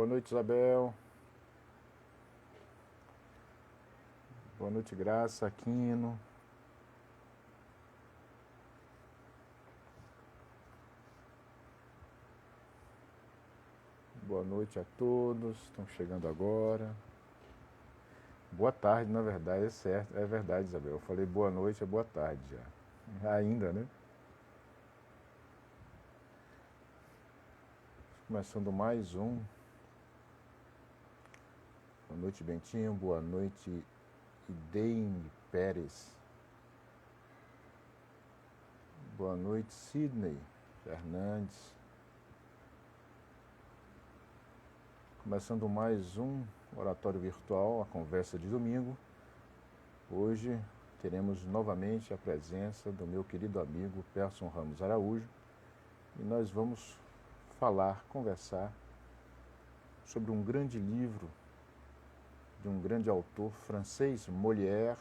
Boa noite, Isabel. Boa noite, Graça, Aquino. Boa noite a todos. Estão chegando agora. Boa tarde, na verdade, é certo. É verdade, Isabel. Eu falei boa noite, é boa tarde já. Ainda, né? Começando mais um. Boa noite, Bentinho. Boa noite, Ideine Pérez. Boa noite, Sidney Fernandes. Começando mais um oratório virtual, a conversa de domingo. Hoje teremos novamente a presença do meu querido amigo Persson Ramos Araújo e nós vamos conversar sobre um grande livro de um grande autor francês, Molière.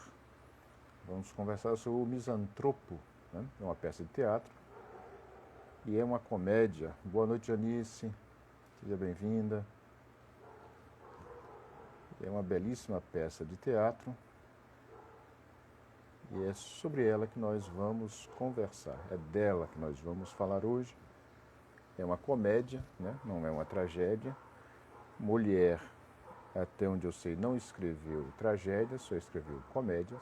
Vamos conversar sobre o Misantropo, né? É uma peça de teatro e é uma comédia. Boa noite, Janice, seja bem-vinda. É uma belíssima peça de teatro e é sobre ela que nós vamos conversar. É dela que nós vamos falar hoje. É uma comédia, né? Não é uma tragédia. Molière, até onde eu sei, não escreveu tragédias, só escreveu comédias.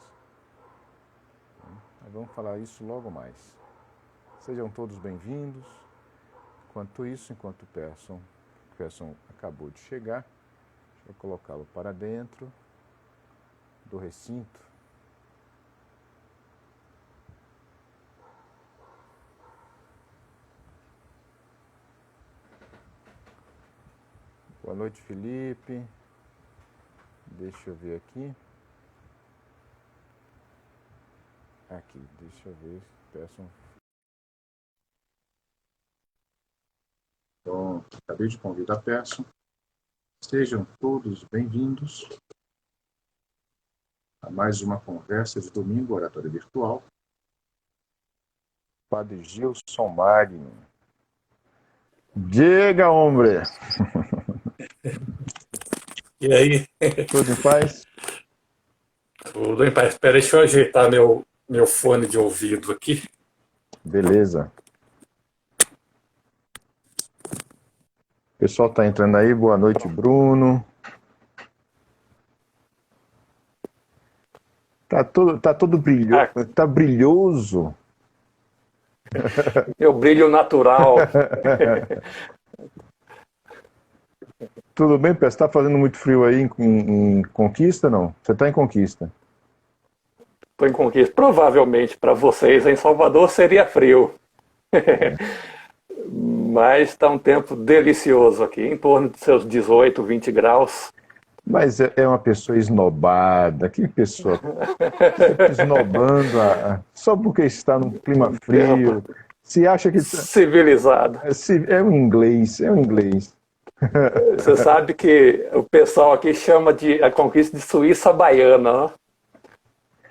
Mas vamos falar isso logo mais. Sejam todos bem-vindos. Enquanto isso, enquanto o Persson acabou de chegar, deixa eu colocá-lo para dentro do recinto. Boa noite, Felipe. Deixa eu ver aqui. Aqui, deixa eu ver. Persson. Então, acabei de convidar a Persson. Sejam todos bem-vindos a mais uma conversa de domingo, oratório virtual. Padre Gilson Magno. Diga, hombre! E aí? Tudo em paz? Tudo em paz. Espera, deixa eu ajeitar meu fone de ouvido aqui. Beleza. O pessoal está entrando aí. Boa noite, Bruno. Tá todo brilhoso. Tá brilhoso. Meu brilho natural. Tudo bem, Pé? Está fazendo muito frio aí em Conquista, não? Você está em Conquista? Estou em Conquista. Provavelmente para vocês em Salvador seria frio. Mas está um tempo delicioso aqui, em torno de seus 18, 20 graus. Mas é uma pessoa esnobada. Que pessoa? Esnobando só porque está num clima frio. Se acha que... Civilizado. É um inglês, Você sabe que o pessoal aqui chama a Conquista de Suíça Baiana,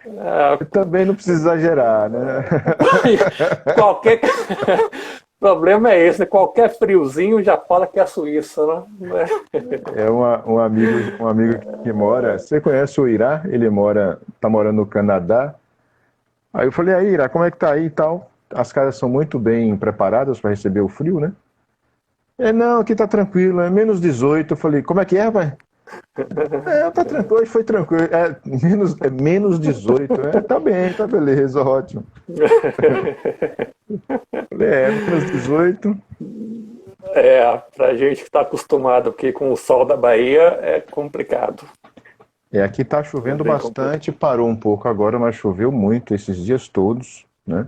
né? Também não precisa exagerar, né? Qualquer... O problema é esse, né? Qualquer friozinho já fala que é a Suíça, né? É um amigo que mora... Você conhece o Irá? Ele tá morando no Canadá. Aí eu falei, aí, Irá, como é que tá aí e tal? As casas são muito bem preparadas para receber o frio, né? Não, aqui tá tranquilo, é menos 18. Eu falei, como é que é, pai? Tá tranquilo, hoje foi tranquilo. Menos 18, né? Tá bem, tá beleza, ótimo. Menos 18. Pra gente que tá acostumado aqui com o sol da Bahia, é complicado. Aqui tá chovendo bastante, parou um pouco agora, mas choveu muito esses dias todos, né?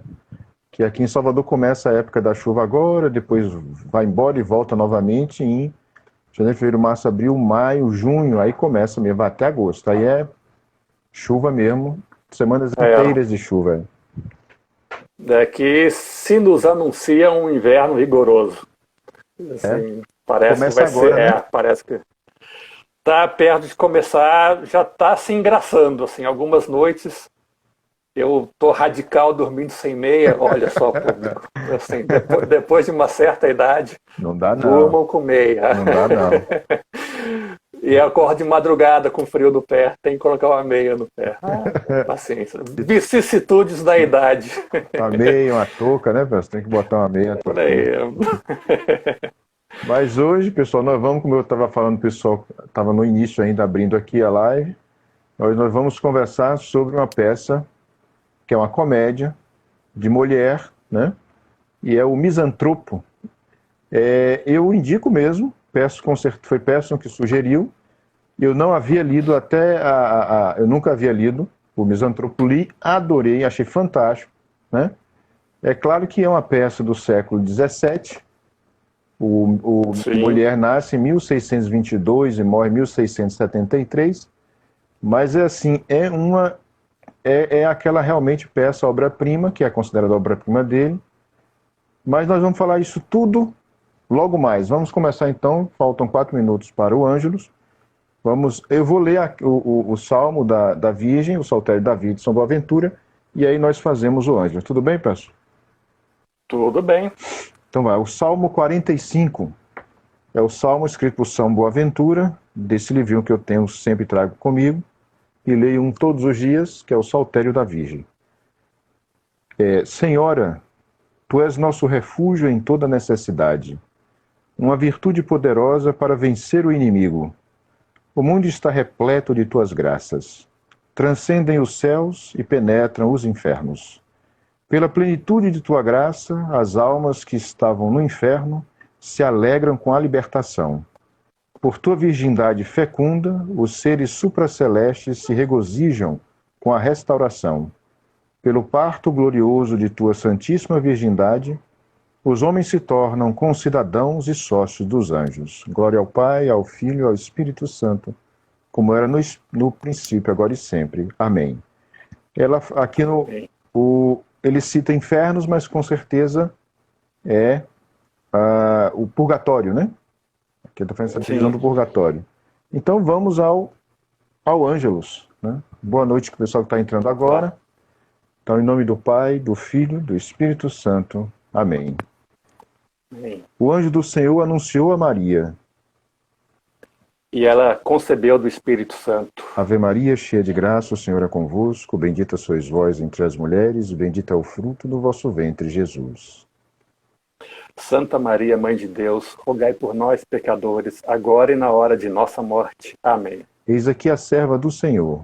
Que aqui em Salvador começa a época da chuva agora, depois vai embora e volta novamente em janeiro, fevereiro, março, abril, maio, junho, aí começa mesmo, vai até agosto. Aí é chuva mesmo, semanas inteiras de chuva. Daqui se nos anuncia um inverno rigoroso. Assim, parece começa que vai agora, ser, né? parece que tá perto de começar, já tá se engraçando, assim, algumas noites Eu tô radical dormindo sem meia, olha só, público. Assim, depois de uma certa idade, Não dá não. durmam com meia. Não dá não. E acordo de madrugada com frio no pé, tem que colocar uma meia no pé. Paciência. Vicissitudes da idade. Uma meia, uma touca, né, pessoal? Tem que botar uma meia. Por aí. Mas hoje, pessoal, nós vamos, como eu estava falando, pessoal, estava no início ainda abrindo aqui a live, nós vamos conversar sobre uma peça que é uma comédia de Molière, né? E é o Misantropo. Eu indico mesmo, foi Pearson que sugeriu. Eu não havia lido eu nunca havia lido o Misantropo, li, adorei, achei fantástico, né? É claro que é uma peça do século XVII. O Molière nasce em 1622 e morre em 1673, mas é aquela realmente peça obra-prima, que é considerada obra-prima dele. Mas nós vamos falar isso tudo logo mais. Vamos começar então, faltam 4 minutos para o Ângelus. Eu vou ler o Salmo da Virgem, o Saltério da Virgem de São Boaventura, e aí nós fazemos o Ângelus. Tudo bem, pessoal? Tudo bem. Então vai, o Salmo 45 é o salmo escrito por São Boaventura, desse livrinho que eu sempre trago comigo, e leio um todos os dias, que é o Saltério da Virgem. Senhora, tu és nosso refúgio em toda necessidade, uma virtude poderosa para vencer o inimigo. O mundo está repleto de tuas graças, transcendem os céus e penetram os infernos. Pela plenitude de tua graça, as almas que estavam no inferno se alegram com a libertação. Por tua virgindade fecunda, os seres supracelestes se regozijam com a restauração. Pelo parto glorioso de tua santíssima virgindade, os homens se tornam concidadãos e sócios dos anjos. Glória ao Pai, ao Filho e ao Espírito Santo, como era no princípio, agora e sempre. Amém. Aqui ele cita infernos, mas com certeza é o purgatório, né? Aqui está fazendo essa divisão do purgatório. Então vamos ao Ângelus, né? Boa noite, pessoal que está entrando agora. Então, em nome do Pai, do Filho, do Espírito Santo. Amém. Amém. O anjo do Senhor anunciou a Maria. E ela concebeu do Espírito Santo. Ave Maria, cheia de graça, o Senhor é convosco. Bendita sois vós entre as mulheres, e bendito é o fruto do vosso ventre, Jesus. Santa Maria, Mãe de Deus, rogai por nós, pecadores, agora e na hora de nossa morte. Amém. Eis aqui a serva do Senhor.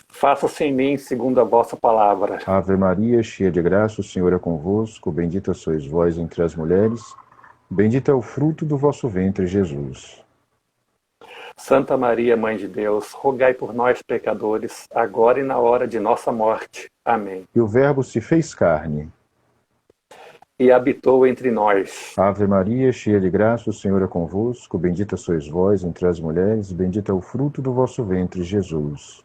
Faça-se em mim segundo a vossa palavra. Ave Maria, cheia de graça, o Senhor é convosco. Bendita sois vós entre as mulheres, bendito é o fruto do vosso ventre, Jesus. Santa Maria, Mãe de Deus, rogai por nós, pecadores, agora e na hora de nossa morte. Amém. E o Verbo se fez carne e habitou entre nós. Ave Maria, cheia de graça, o Senhor é convosco. Bendita sois vós entre as mulheres, bendito é o fruto do vosso ventre, Jesus.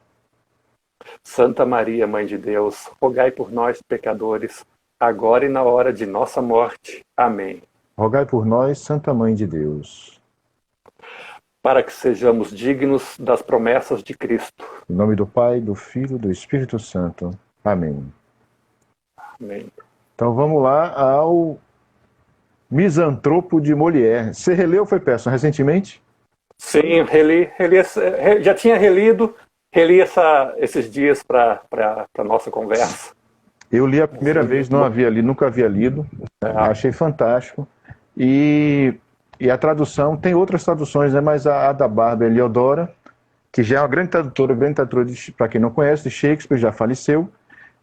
Santa Maria, Mãe de Deus, rogai por nós, pecadores, agora e na hora de nossa morte. Amém. Rogai por nós, Santa Mãe de Deus, para que sejamos dignos das promessas de Cristo. Em nome do Pai, do Filho e do Espírito Santo. Amém. Amém. Então vamos lá ao Misantropo de Molière. Você releu, foi Pearson, recentemente? Sim, já tinha reli esses dias para a nossa conversa. Eu li a primeira vez, nunca havia lido, achei fantástico. E a tradução, tem outras traduções, né? Mas a da Bárbara Eliodora, que já é uma grande tradutora, para quem não conhece, de Shakespeare, já faleceu,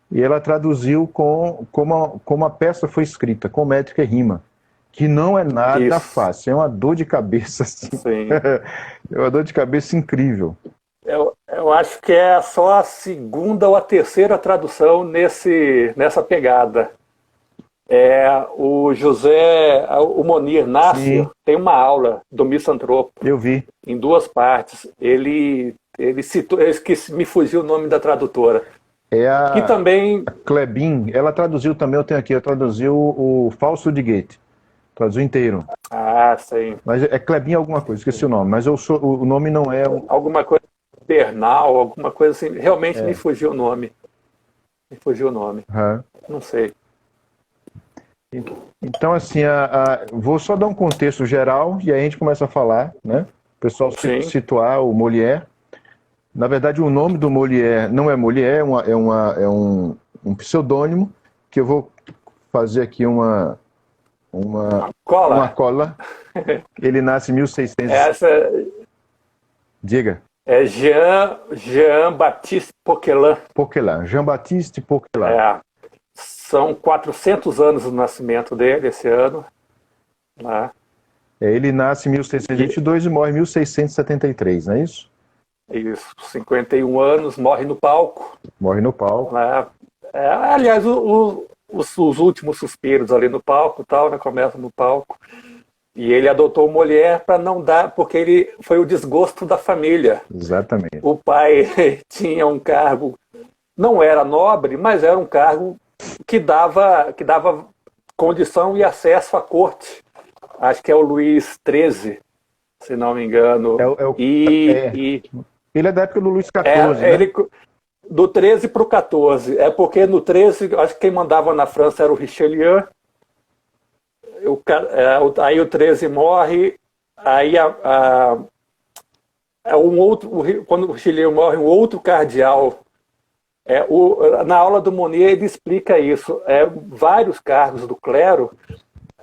e ela traduziu como a peça foi escrita, com métrica e rima, que não é nada fácil, é uma dor de cabeça, assim. Sim. É uma dor de cabeça incrível. Eu acho que é só a segunda ou a terceira tradução nessa pegada. O Monir Nasser tem uma aula do Misantropo. Eu vi. Em 2 partes. Ele citou, me fugiu o nome da tradutora. Que também... A Klebin, ela traduziu também, ela traduziu o Fausto de Goethe. Traduziu inteiro. Ah, sim. Mas é Klebin alguma coisa, esqueci o nome, mas o nome não é... Alguma coisa Bernal, alguma coisa assim, realmente me fugiu o nome. Me fugiu o nome. Uhum. Não sei. Então, assim, vou só dar um contexto geral e aí a gente começa a falar, né? O pessoal situar o Molière. Na verdade, o nome do Molière não é Molière, é um pseudônimo, que eu vou fazer aqui uma cola. Ele nasce em 1600. Essa Diga. é Jean-Baptiste Poquelin. Jean-Baptiste Poquelin. São 400 anos do nascimento dele esse ano. Né? Ele nasce em 1622 e morre em 1673, não é isso? Isso, 51 anos, morre no palco. Morre no palco. Né? Aliás, os últimos suspiros ali no palco, tal, né? Começa no palco. E ele adotou o Molière para não dar, porque ele foi o desgosto da família. Exatamente. O pai tinha um cargo, não era nobre, mas era um cargo que dava condição e acesso à corte. Acho que é o Luís XIII, se não me engano. Ele é da época do Luís XIV, né? Do 13 para o 14. É porque no 13, acho que quem mandava na França era o Richelieu. Aí o 13 morre. Aí quando o Richelieu morre, um outro cardeal. Na aula do Monnier ele explica isso. Vários cargos do clero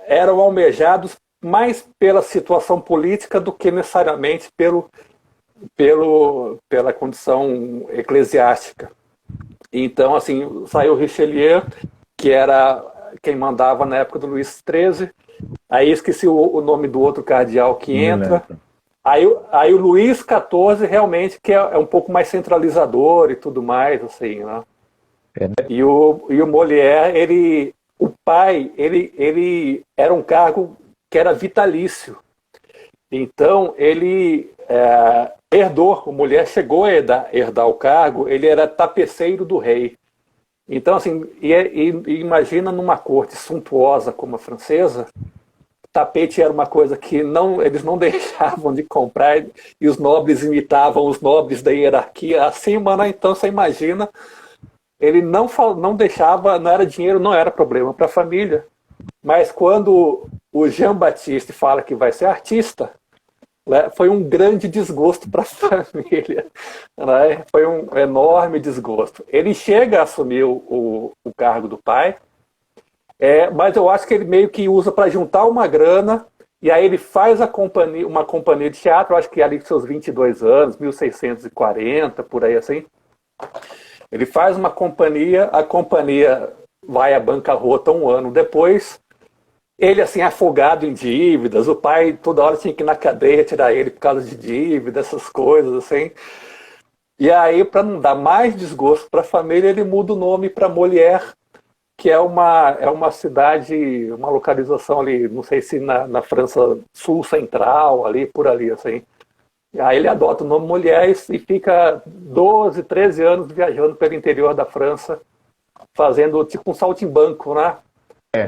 eram almejados mais pela situação política do que necessariamente pela condição eclesiástica. Então, assim, saiu Richelieu, que era quem mandava na época do Luís XIII. Aí esqueci o nome do outro cardeal que entra. Aí o Luís XIV realmente, que é um pouco mais centralizador e tudo mais, assim, né? E o Molière, o pai, ele era um cargo que era vitalício. Então, ele herdou, o Molière chegou a herdar o cargo, ele era tapeceiro do rei. Então, assim, imagina numa corte suntuosa como a francesa, tapete era uma coisa que eles não deixavam de comprar e os nobres imitavam os nobres da hierarquia acima, né? Então você imagina, ele não deixava, não era dinheiro, não era problema para a família. Mas quando o Jean-Baptiste fala que vai ser artista, né, foi um grande desgosto para a família. Né? Foi um enorme desgosto. Ele chega a assumir o cargo do pai, mas eu acho que ele meio que usa para juntar uma grana, e aí ele faz uma companhia de teatro, acho que ali com seus 22 anos, 1640, por aí assim. Ele faz uma companhia, a companhia vai à bancarrota um ano depois, ele assim afogado em dívidas, o pai toda hora tinha que ir na cadeia tirar ele por causa de dívida, essas coisas assim. E aí, para não dar mais desgosto para a família, ele muda o nome para Molière, que é uma cidade, uma localização ali, não sei se na França sul central, ali por ali, assim. E aí ele adota o nome Molière e fica 12, 13 anos viajando pelo interior da França, fazendo tipo um saltimbanco, né?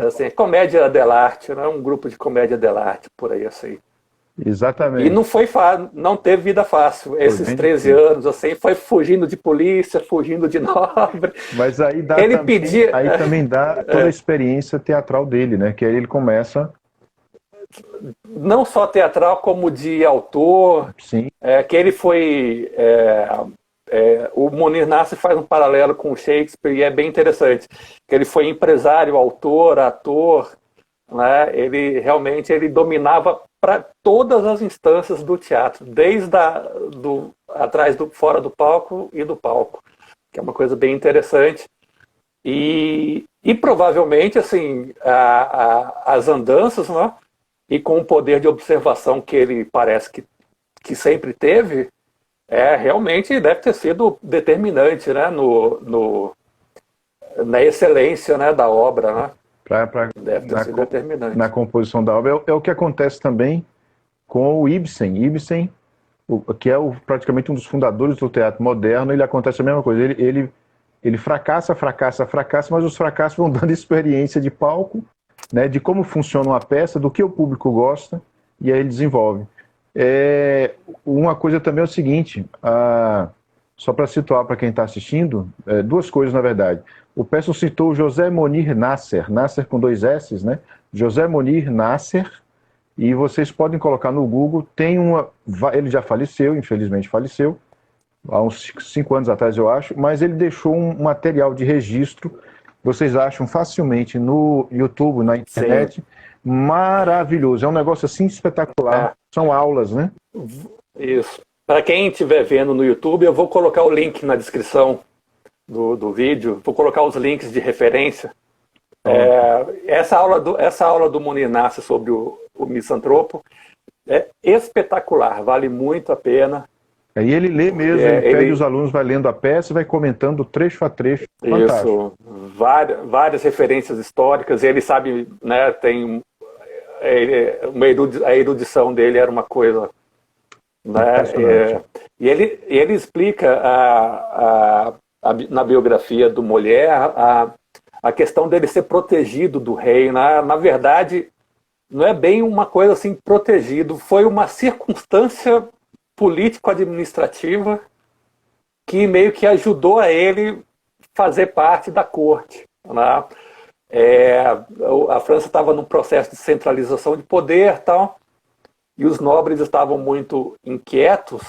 Assim, comédia dell'arte, né? Um grupo de comédia dell'arte, por aí, assim. Exatamente. E não foi não teve vida fácil. Esses 13 anos, assim, foi fugindo de polícia, fugindo de nobre. Mas aí também dá toda a experiência teatral dele, né? Que aí ele começa... Não só teatral, como de autor. Sim. Que ele foi... o Mounir Nasser faz um paralelo com o Shakespeare e é bem interessante. Que ele foi empresário, autor, ator, né? Ele realmente dominava para todas as instâncias do teatro, desde fora do palco e do palco, que é uma coisa bem interessante. E provavelmente assim as andanças, né? E com o poder de observação que ele parece que sempre teve, realmente deve ter sido determinante, né? Na excelência, né, da obra, né? Deve ter sido determinante. Na composição da obra. É o que acontece também com o Ibsen. Ibsen, que é praticamente um dos fundadores do teatro moderno, ele acontece a mesma coisa. Ele fracassa, mas os fracassos vão dando experiência de palco, né, de como funciona uma peça, do que o público gosta, e aí ele desenvolve. Uma coisa também é o seguinte, só para situar para quem está assistindo, duas coisas na verdade. O Persson citou José Monir Nasser, Nasser com 2 S's, né? José Monir Nasser, e vocês podem colocar no Google, ele já faleceu, infelizmente faleceu, há uns 5 anos atrás eu acho, mas ele deixou um material de registro, vocês acham facilmente no YouTube, na internet, sim, maravilhoso, é um negócio assim espetacular, são aulas, né? Isso. Para quem estiver vendo no YouTube, eu vou colocar o link na descrição do vídeo, vou colocar os links de referência. Essa aula do Monir Nasser sobre o misantropo é espetacular, vale muito a pena. E ele lê mesmo, ele pede os alunos, vai lendo a peça e vai comentando trecho a trecho. Fantástico. Isso, várias referências históricas, e ele sabe, né, tem a erudição dele era uma coisa, né, e ele explica na biografia do Molière a questão dele ser protegido do rei. Na verdade, não é bem uma coisa assim protegido, foi uma circunstância político-administrativa que meio que ajudou a ele fazer parte da corte, né? A França estava num processo de centralização de poder, tal, e os nobres estavam muito inquietos.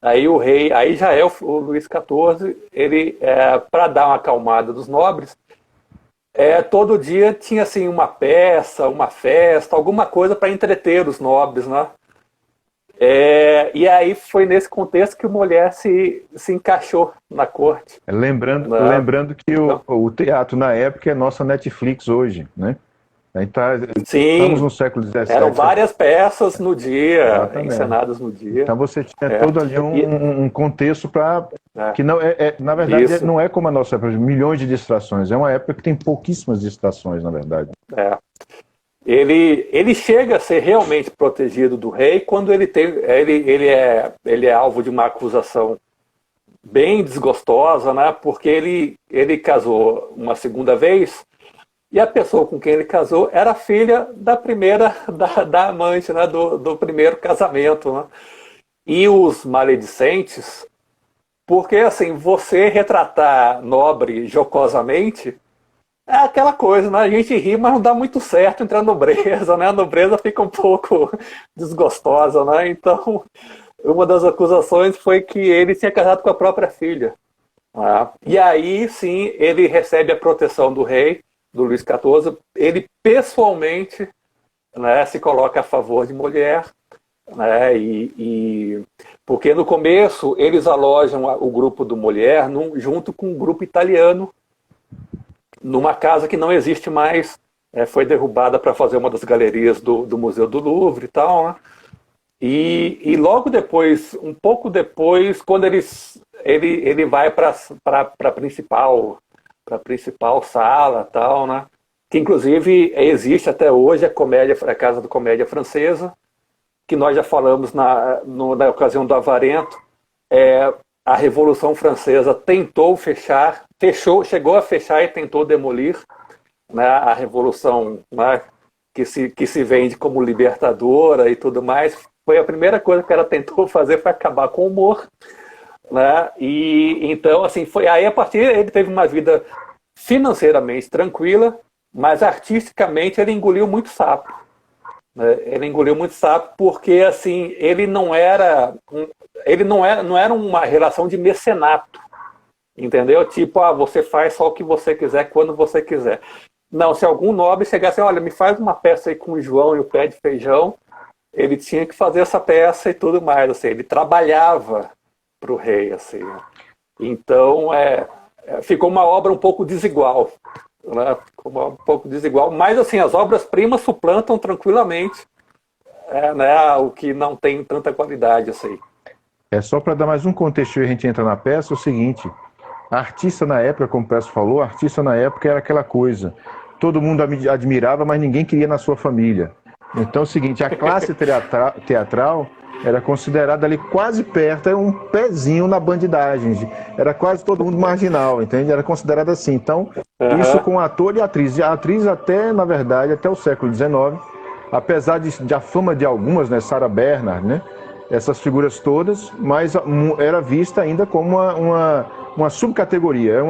Aí o rei, aí já é o Luís XIV, ele, para dar uma acalmada dos nobres, todo dia tinha assim uma peça, uma festa, alguma coisa para entreter os nobres, né? E aí foi nesse contexto que o Molière se encaixou na corte. Lembrando que o teatro na época é nossa Netflix hoje, né? Estamos no século XVII. Eram várias peças no dia, encenadas no dia. Então você tinha todo ali um contexto para que não na verdade isso. Não é como a nossa época, milhões de distrações. É uma época que tem pouquíssimas distrações, na verdade. Ele chega a ser realmente protegido do rei quando ele é alvo de uma acusação bem desgostosa, né? Porque ele casou uma segunda vez e a pessoa com quem ele casou era filha da primeira, da amante, né? Do primeiro casamento, né? E os maledicentes, porque assim, você retratar nobre jocosamente é aquela coisa, né? A gente ri, mas não dá muito certo entre a nobreza, né? A nobreza fica um pouco desgostosa, né? Então, uma das acusações foi que ele tinha casado com a própria filha. E aí, sim, ele recebe a proteção do rei, do Luís XIV. Ele, pessoalmente, né, se coloca a favor de Molière, né? Porque no começo, eles alojam o grupo do Molière junto com um grupo italiano, numa casa que não existe mais, foi derrubada para fazer uma das galerias do Museu do Louvre e tal, né? E logo depois, um pouco depois, quando ele vai para a principal sala, tal, né? Que inclusive existe até hoje a Casa da Comédia Francesa, que nós já falamos na ocasião do Avarento. A Revolução Francesa chegou a fechar e tentou demolir, né, a Revolução, né, que se vende como libertadora e tudo mais. Foi a primeira coisa que ela tentou fazer, foi acabar com o humor, né? E então, assim, foi aí a partir ele teve uma vida financeiramente tranquila, mas artisticamente ele engoliu muito sapo. Ele engoliu muito sapo porque assim ele não era uma relação de mecenato, entendeu? Tipo, você faz só o que você quiser quando você quiser. Não, se algum nobre chegasse, olha, me faz uma peça aí com o João e o pé de feijão, ele tinha que fazer essa peça e tudo mais, assim, ele trabalhava para o rei, assim. Então ficou uma obra um pouco desigual, né? Mas assim, as obras-primas suplantam tranquilamente, né, o que não tem tanta qualidade assim. Só para dar mais um contexto e a gente entra na peça, é o seguinte: a artista na época, como o Peço falou, a artista na época era aquela coisa, todo mundo admirava, mas ninguém queria na sua família. Então é o seguinte, a classe teatral era considerada ali quase perto, era um pezinho na bandidagem, era quase todo mundo marginal, entende? Era considerado assim. Então, isso com ator e atriz. A atriz até, na verdade, até o século XIX, apesar de a fama de algumas, né, Sarah Bernhardt, né, essas figuras todas, mas era vista ainda como uma subcategoria,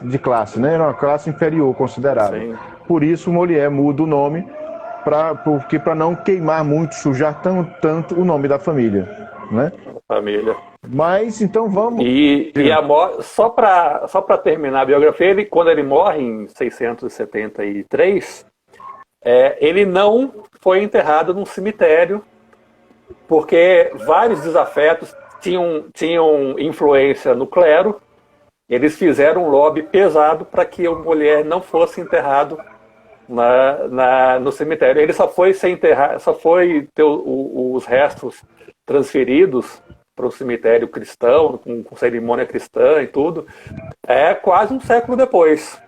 de classe, né? Era uma classe inferior considerada. Sim. Por isso Molière muda o nome, porque para não queimar muito, sujar tanto o nome da família, né? Família. Mas então vamos. Só para terminar a biografia, quando ele morre em 673, ele não foi enterrado num cemitério, porque vários desafetos tinham influência no clero. Eles fizeram um lobby pesado para que o Molière não fosse enterrado no cemitério. Ele só foi ser enterrado, só foi ter os restos transferidos para o cemitério cristão, com cerimônia cristã e tudo, quase um século depois.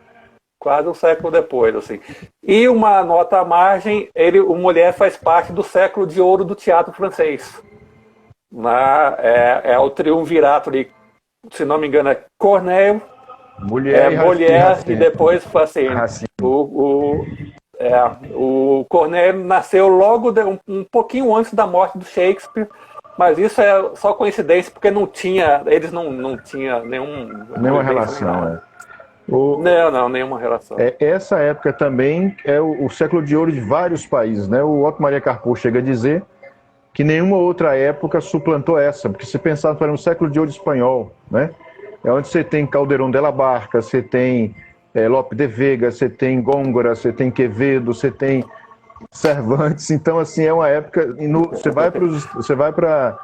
Quase um século depois, assim. E uma nota à margem, o Molière faz parte do século de ouro do teatro francês. O triunvirato ali, se não me engano, é Corneille, Molière e depois Racine. O Corneille nasceu logo um pouquinho antes da morte do Shakespeare, mas isso é só coincidência, porque eles não tinham nenhuma relação. Não, nenhuma relação. Essa época também é o século de ouro de vários países, né? O Otto Maria Carpo chega a dizer que nenhuma outra época suplantou essa, porque se pensar para um século de ouro espanhol, né? É onde você tem Calderón de la Barca, você tem Lope de Vega, você tem Góngora, você tem Quevedo, você tem Cervantes. Então, assim, é uma época. Você vai para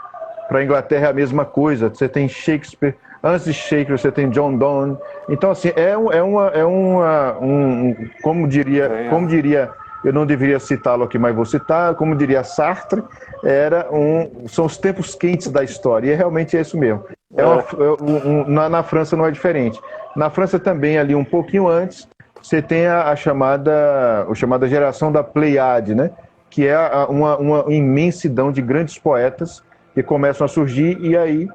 a Inglaterra, é a mesma coisa. Você tem Shakespeare. Antes de Shakespeare, você tem John Donne. Então, assim, como diria, eu não deveria citá-lo aqui, mas vou citar, como diria Sartre, são os tempos quentes da história. E realmente é isso mesmo. Na França não é diferente. Na França também, ali um pouquinho antes, você tem a chamada geração da Pleiade, né? Que é uma imensidão de grandes poetas que começam a surgir, e aí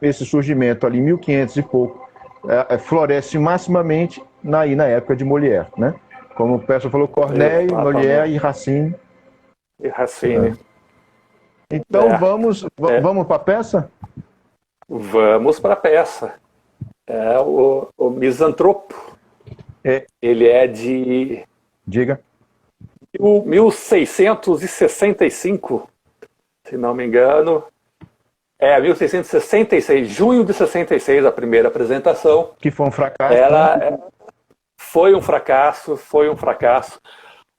esse surgimento ali, 1500 e pouco, floresce maximamente na época de Molière, né? Como o Peça falou, Corneille, Molière e Racine. Então vamos para a peça? Vamos para a peça. O Misantropo. Ele é de... Diga. 1665, se não me engano. 1666, junho de 66, a primeira apresentação. Que foi um fracasso. Foi um fracasso.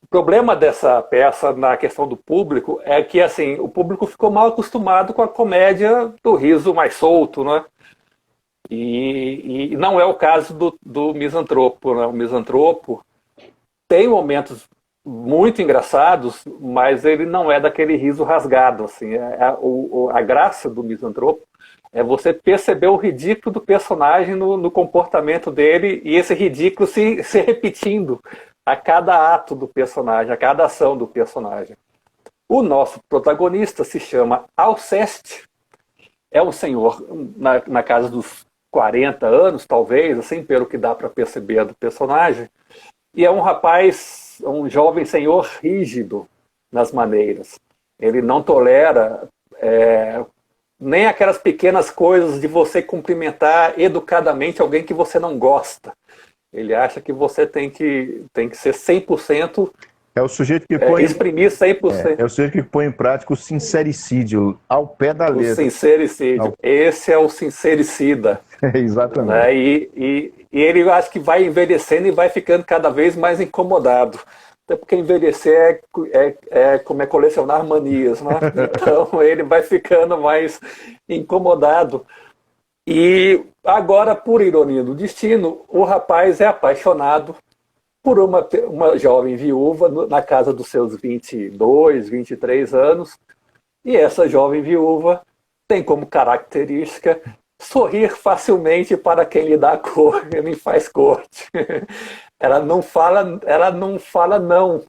O problema dessa peça na questão do público é que, assim, o público ficou mal acostumado com a comédia do riso mais solto, né? E não é o caso do Misantropo, né? O Misantropo tem momentos muito engraçados, mas ele não é daquele riso rasgado, assim. A graça do Misantropo é você perceber o ridículo do personagem no comportamento dele, e esse ridículo se repetindo a cada ato do personagem, a cada ação do personagem. O nosso protagonista se chama Alceste, é um senhor na casa dos 40 anos, talvez, assim, pelo que dá para perceber do personagem, e é um rapaz, um jovem senhor rígido nas maneiras. Ele não tolera nem aquelas pequenas coisas de você cumprimentar educadamente alguém que você não gosta. Ele acha que você tem que ser 100%. É o sujeito que exprimir 100%. É o sujeito que põe em prática o sincericídio ao pé da letra. O sincericídio. Esse é o sincericida. Exatamente. Né? E ele acho que vai envelhecendo e vai ficando cada vez mais incomodado. Até porque envelhecer como colecionar manias, né? Então ele vai ficando mais incomodado. E agora, por ironia do destino, o rapaz é apaixonado por uma jovem viúva na casa dos seus 22, 23 anos. E essa jovem viúva tem como característica sorrir facilmente para quem lhe dá lhe faz corte. Ela não fala não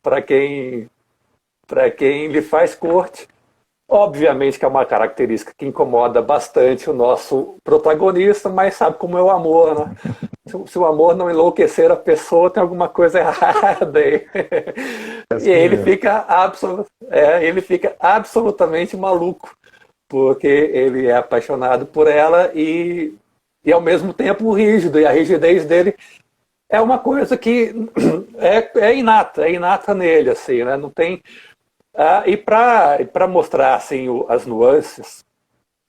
para quem lhe faz corte. Obviamente que é uma característica que incomoda bastante o nosso protagonista, mas sabe como é o amor, né? se o amor não enlouquecer a pessoa, tem alguma coisa errada aí. E ele fica absolutamente maluco, porque ele é apaixonado por ela e ao mesmo tempo rígido, e a rigidez dele é uma coisa que é inata nele, assim, né? Não tem... e para mostrar assim, as nuances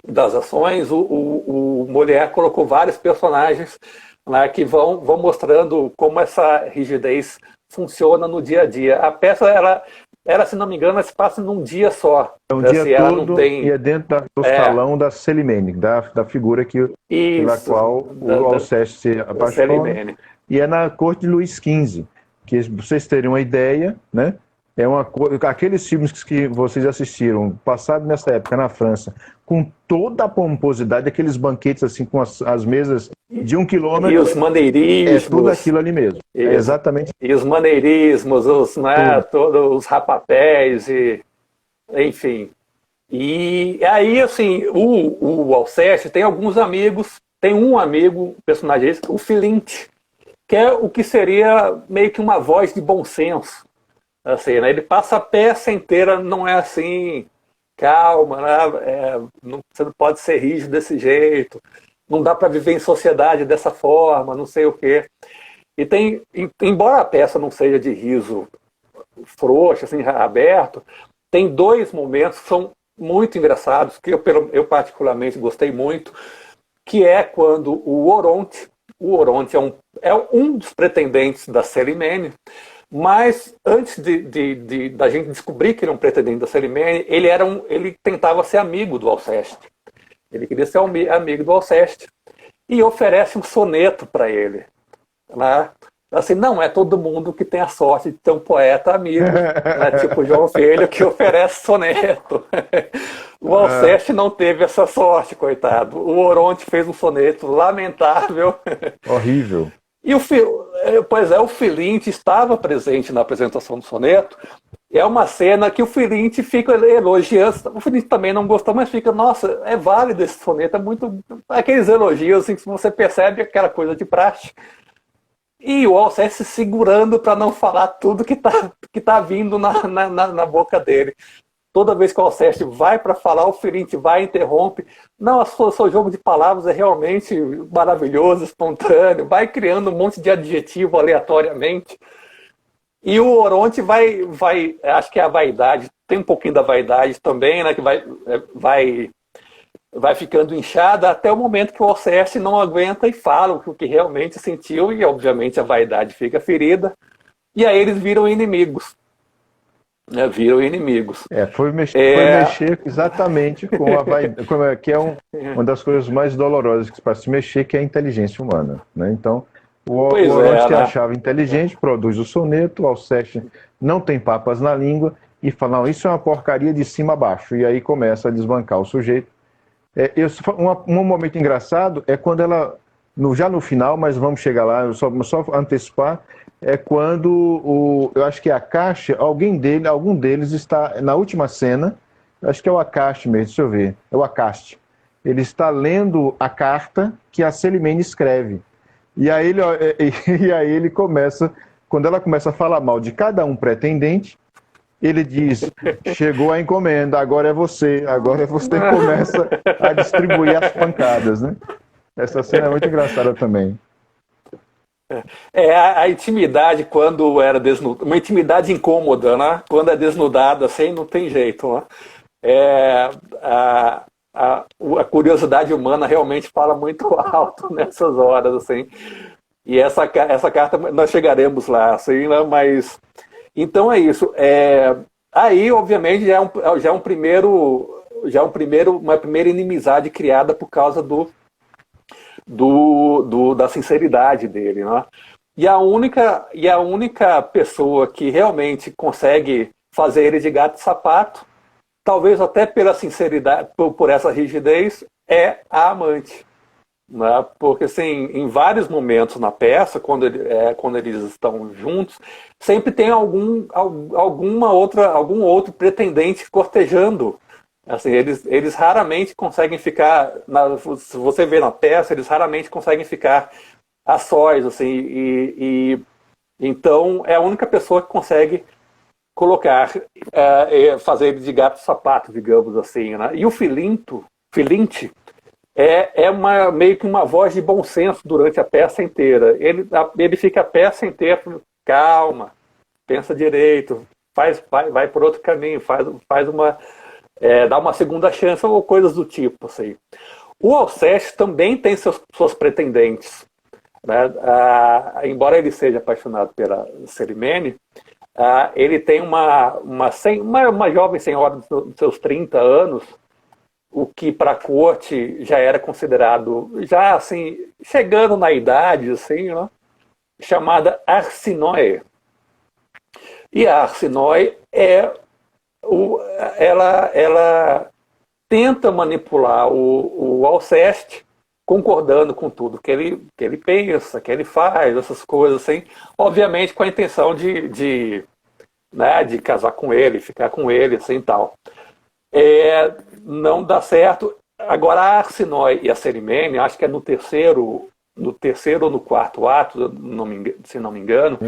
das ações, o Molière colocou vários personagens, né, que vão mostrando como essa rigidez funciona no dia a dia. A peça, ela se não me engano, ela se passa num dia só. É um dia ela todo não tem... e é dentro do salão da Célimène, da figura pela qual o Alceste se apaixona. E é na corte de Luís XV, que vocês terem uma ideia, né? Aqueles filmes que vocês assistiram, passado nessa época na França, com toda a pomposidade, aqueles banquetes assim, com as mesas de 1 quilômetro. E os maneirismos. É tudo aquilo ali mesmo. É exatamente. E os maneirismos, todos os rapapéis, enfim. E aí, assim, o Alceste tem alguns amigos, tem um amigo, personagem esse, o Filinte, que é o que seria meio que uma voz de bom senso. Assim, né? Ele passa a peça inteira, não é assim, calma, né? Você não pode ser rígido desse jeito, não dá para viver em sociedade dessa forma, não sei o quê. E embora a peça não seja de riso frouxo, assim, aberto, tem 2 momentos que são muito engraçados, que eu particularmente gostei muito, que é quando o Oronte é um dos pretendentes da Célimène, mas antes da gente descobrir que ele é um pretendente da Célimène, ele tentava ser amigo do Alceste. Ele queria ser amigo do Alceste e oferece um soneto para ele. Né? Assim, não é todo mundo que tem a sorte de ter um poeta amigo, né? Tipo João Filho, que oferece soneto. O Alceste não teve essa sorte, coitado. O Oronte fez um soneto lamentável. Horrível. E o Filinte estava presente na apresentação do soneto. É uma cena que o Filinte fica elogiando. O Filinte também não gostou, mas fica, nossa, é válido esse soneto, é muito... Aqueles elogios, assim, que você percebe aquela coisa de praxe. E o Alceste se segurando para não falar tudo que tá vindo na boca dele. Toda vez que o Alceste vai para falar, o Filinte vai e interrompe. Não, o seu jogo de palavras é realmente maravilhoso, espontâneo. Vai criando um monte de adjetivo aleatoriamente. E o Oronte vai, acho que é a vaidade, tem um pouquinho da vaidade também, né, que vai ficando inchada até o momento que o Alceste não aguenta e fala o que realmente sentiu, e obviamente a vaidade fica ferida. E aí eles viram inimigos. Viram inimigos. Foi mexer exatamente com a vaidade, que é uma das coisas mais dolorosas que se pode se mexer, que é a inteligência humana. Né? Então, o Oronte, que achava inteligente, produz o soneto, o Alceste não tem papas na língua e fala, não, isso é uma porcaria de cima a baixo. E aí começa a desbancar o sujeito. Um momento engraçado é quando ela, já no final, mas vamos chegar lá, só antecipar, é quando eu acho que é a Caixa, algum deles está na última cena, acho que é o Acaste mesmo, deixa eu ver, é o Acaste. Ele está lendo a carta que a Célimène escreve. E aí ele começa, quando ela começa a falar mal de cada um pretendente, ele diz, chegou a encomenda, agora você começa a distribuir as pancadas, né? Essa cena é muito engraçada também. A intimidade quando era desnudada, uma intimidade incômoda, né? Quando é desnudada, assim, não tem jeito, né? A curiosidade humana realmente fala muito alto nessas horas, assim. E essa carta, nós chegaremos lá, assim, né? Mas, então é isso. Aí, obviamente, já é uma primeira inimizade criada por causa da sinceridade dele, né? E a única pessoa que realmente consegue fazer ele de gato e sapato, talvez até pela sinceridade, por essa rigidez, é a amante, né? Porque assim, em vários momentos na peça, quando eles estão juntos, sempre tem algum outro pretendente cortejando. Assim, eles raramente conseguem ficar, se você vê na peça, eles raramente conseguem ficar a sós, assim, então é a única pessoa que consegue colocar, fazer ele de gato e sapato, digamos assim, né? E o Filinte meio que uma voz de bom senso durante a peça inteira. Ele fica a peça inteira, calma, pensa direito, vai por outro caminho, dá uma segunda chance ou coisas do tipo, assim. O Alceste também tem suas pretendentes, né? Embora ele seja apaixonado pela Celimene, ele tem uma jovem senhora dos seus 30 anos, o que para a corte já era considerado, já assim, chegando na idade, assim, né? Chamada Arsinoe. E a Arsinoe ela tenta manipular o Alceste, concordando com tudo que ele pensa, que ele faz, essas coisas assim, obviamente com a intenção de casar com ele, ficar com ele, assim, tal. Não dá certo. Agora, a Arsinoe e a Celimene, acho que é no terceiro ou no quarto ato, se não me engano,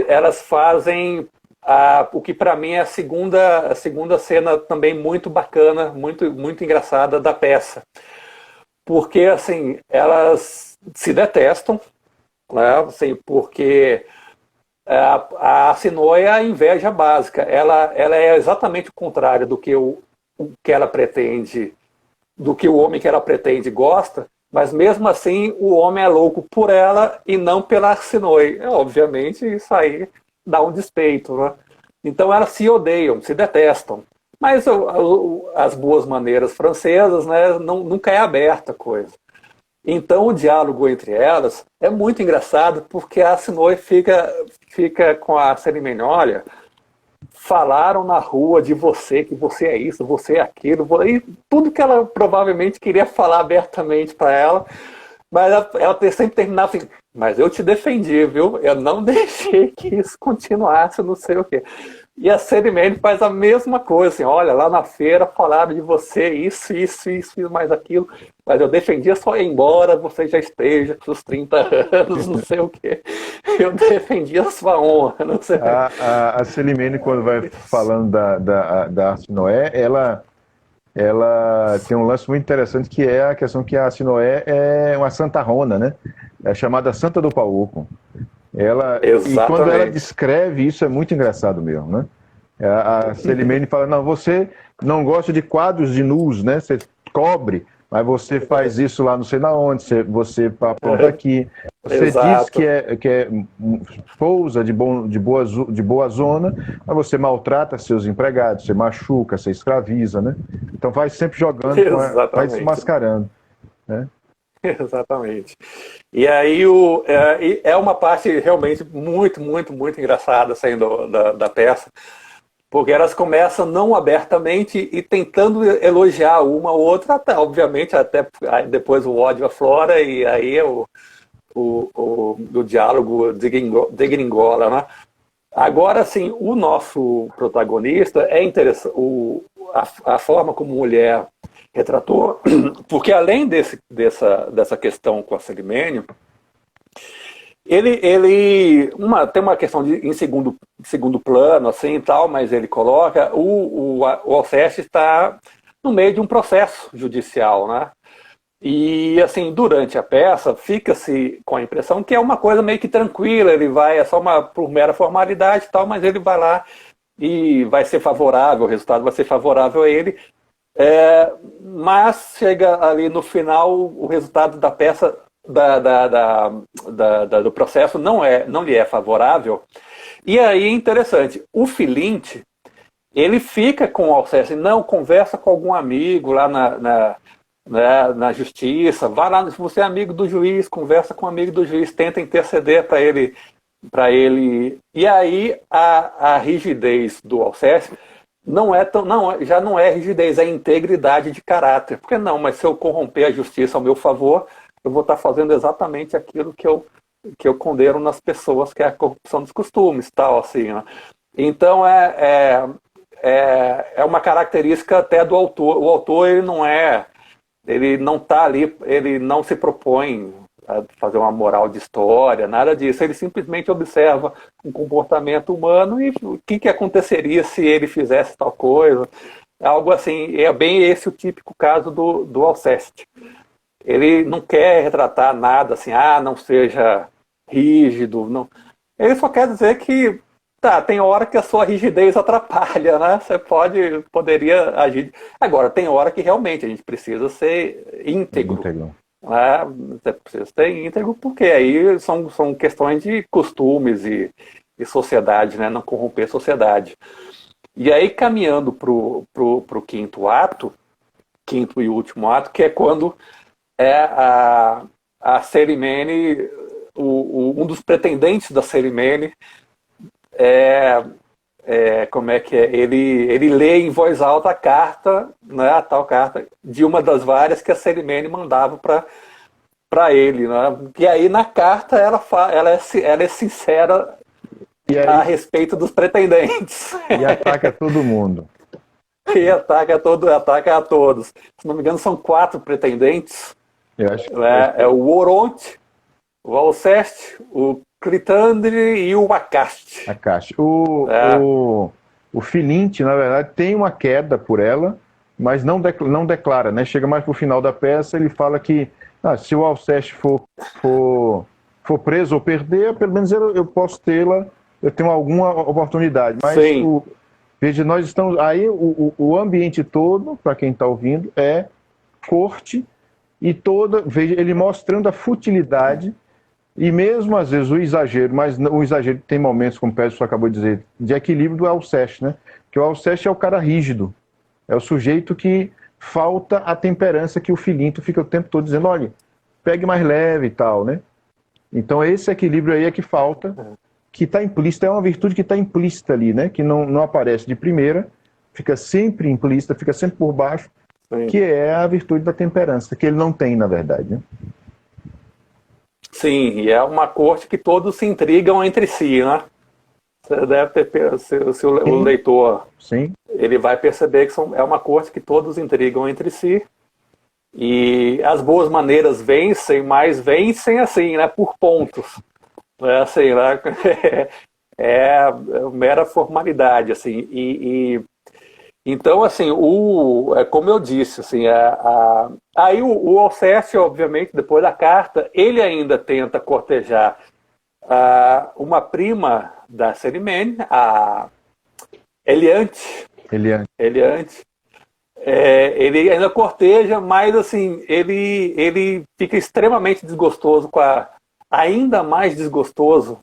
elas fazem o que para mim é a segunda cena também muito bacana, muito, muito engraçada da peça. Porque, assim, elas se detestam, né? Assim, porque a Arsinoe é a inveja básica. Ela é exatamente o contrário do que que ela pretende, do que o homem que ela pretende gosta, mas mesmo assim o homem é louco por ela e não pela Arsinoe. Obviamente isso aí dá um despeito, né? Então elas se odeiam, se detestam. Mas as boas maneiras francesas, né, nunca é aberta a coisa. Então o diálogo entre elas é muito engraçado, porque a Arsinoe fica com a Celimene: olha, falaram na rua de você, que você é isso, você é aquilo, e tudo que ela provavelmente queria falar abertamente para ela, mas ela sempre terminava assim: mas eu te defendi, viu? Eu não deixei que isso continuasse, não sei o quê. E a Celimene faz a mesma coisa, assim: olha, lá na feira falaram de você isso, mais aquilo, mas eu defendia só ir embora, você já esteja com seus 30 anos, não sei o quê. Eu defendia a sua honra, não sei. A Celimene, quando vai falando da Arsinoe, ela tem um lance muito interessante, que é a questão que a Arsinoe é uma santarrona, né? É chamada Santa do Pauco. E quando ela descreve isso, é muito engraçado mesmo, né? A Celimene fala: não, você não gosta de quadros de nus, né? Você cobre, mas você faz isso lá não sei na onde, você aponta aqui. Você diz que é pousa de boa zona, mas você maltrata seus empregados, você machuca, você escraviza, né? Então vai sempre jogando, vai se mascarando, né? Exatamente. E aí é uma parte realmente muito, muito, muito engraçada saindo da peça, porque elas começam não abertamente e tentando elogiar uma ou outra, obviamente até depois o ódio aflora e aí o diálogo degringola, né? Agora, assim, o nosso protagonista é interessante, a forma como mulher retratou, porque além dessa questão com a Celimene, tem uma questão em segundo plano, assim, tal, mas ele coloca, o Alceste está no meio de um processo judicial, né? E, assim, durante a peça, fica-se com a impressão que é uma coisa meio que tranquila, é só por mera formalidade e tal, mas ele vai lá e vai ser favorável, o resultado vai ser favorável a ele. Mas chega ali no final, o resultado da peça, do processo não lhe é favorável. E aí é interessante, o Filinte, ele fica com o Alceste: não, conversa com algum amigo lá na justiça, vai lá, se você é amigo do juiz, conversa com o amigo do juiz, tenta interceder para ele. E aí a rigidez do Alceste já não é rigidez, é integridade de caráter. Porque não, mas se eu corromper a justiça ao meu favor, eu vou estar fazendo exatamente aquilo que eu condeno nas pessoas, que é a corrupção dos costumes, tal, assim, né? Então é uma característica até do autor. O autor ele não está ali, ele não se propõe a fazer uma moral de história, nada disso. Ele simplesmente observa um comportamento humano e o que aconteceria se ele fizesse tal coisa. Algo assim, é bem esse o típico caso do Alceste. Ele não quer retratar nada assim, não seja rígido, não. Ele só quer dizer que tem hora que a sua rigidez atrapalha, né? Você poderia agir. Agora, tem hora que realmente a gente precisa ser íntegro. Né? Você precisa ser íntegro porque aí são questões de costumes e sociedade, né? Não corromper a sociedade. E aí, caminhando pro quinto ato, quinto e último ato, que é quando a Cerimene, um dos pretendentes da Cerimene, como é que é? Ele lê em voz alta a carta, né, a tal carta, de uma das várias que a Cerimene mandava para ele. Né? E aí, na carta, ela é sincera a respeito dos pretendentes. E ataca todo mundo. E ataca a todos. Se não me engano, são 4 pretendentes. Eu acho que é o Oronte, o Alceste, o Clitandre e o Acaste. O Filinte, na verdade, tem uma queda por ela, mas não declara, né? Chega mais pro final da peça, ele fala que se o Alceste for preso ou perder, pelo menos eu posso tê-la, eu tenho alguma oportunidade. Mas veja, nós estamos aí, o ambiente todo, para quem está ouvindo, é corte, e veja, ele mostrando a futilidade. E mesmo, às vezes, o exagero, mas o exagero tem momentos, como o Pedro acabou de dizer, de equilíbrio do Alceste, né? Que o Alceste é o cara rígido, é o sujeito que falta a temperança que o Filinto fica o tempo todo dizendo, olha, pegue mais leve e tal, né? Então esse equilíbrio aí é que falta, que está implícito, é uma virtude que está implícita ali, né? Que não aparece de primeira, fica sempre implícita, fica sempre por baixo, que é a virtude da temperança, que ele não tem, na verdade, né? Sim, e é uma corte que todos se intrigam entre si, né? Você deve ter, se o leitor, ele vai perceber que é uma corte que todos intrigam entre si, e as boas maneiras vencem, mas vencem assim, né? Por pontos. É assim, né? É mera formalidade, assim, então, assim, como eu disse, assim, aí o Alceste, obviamente, depois da carta, ele ainda tenta cortejar uma prima da Cerimene, a Eliante. Ele ainda corteja, mas, assim, ele fica extremamente desgostoso ainda mais desgostoso,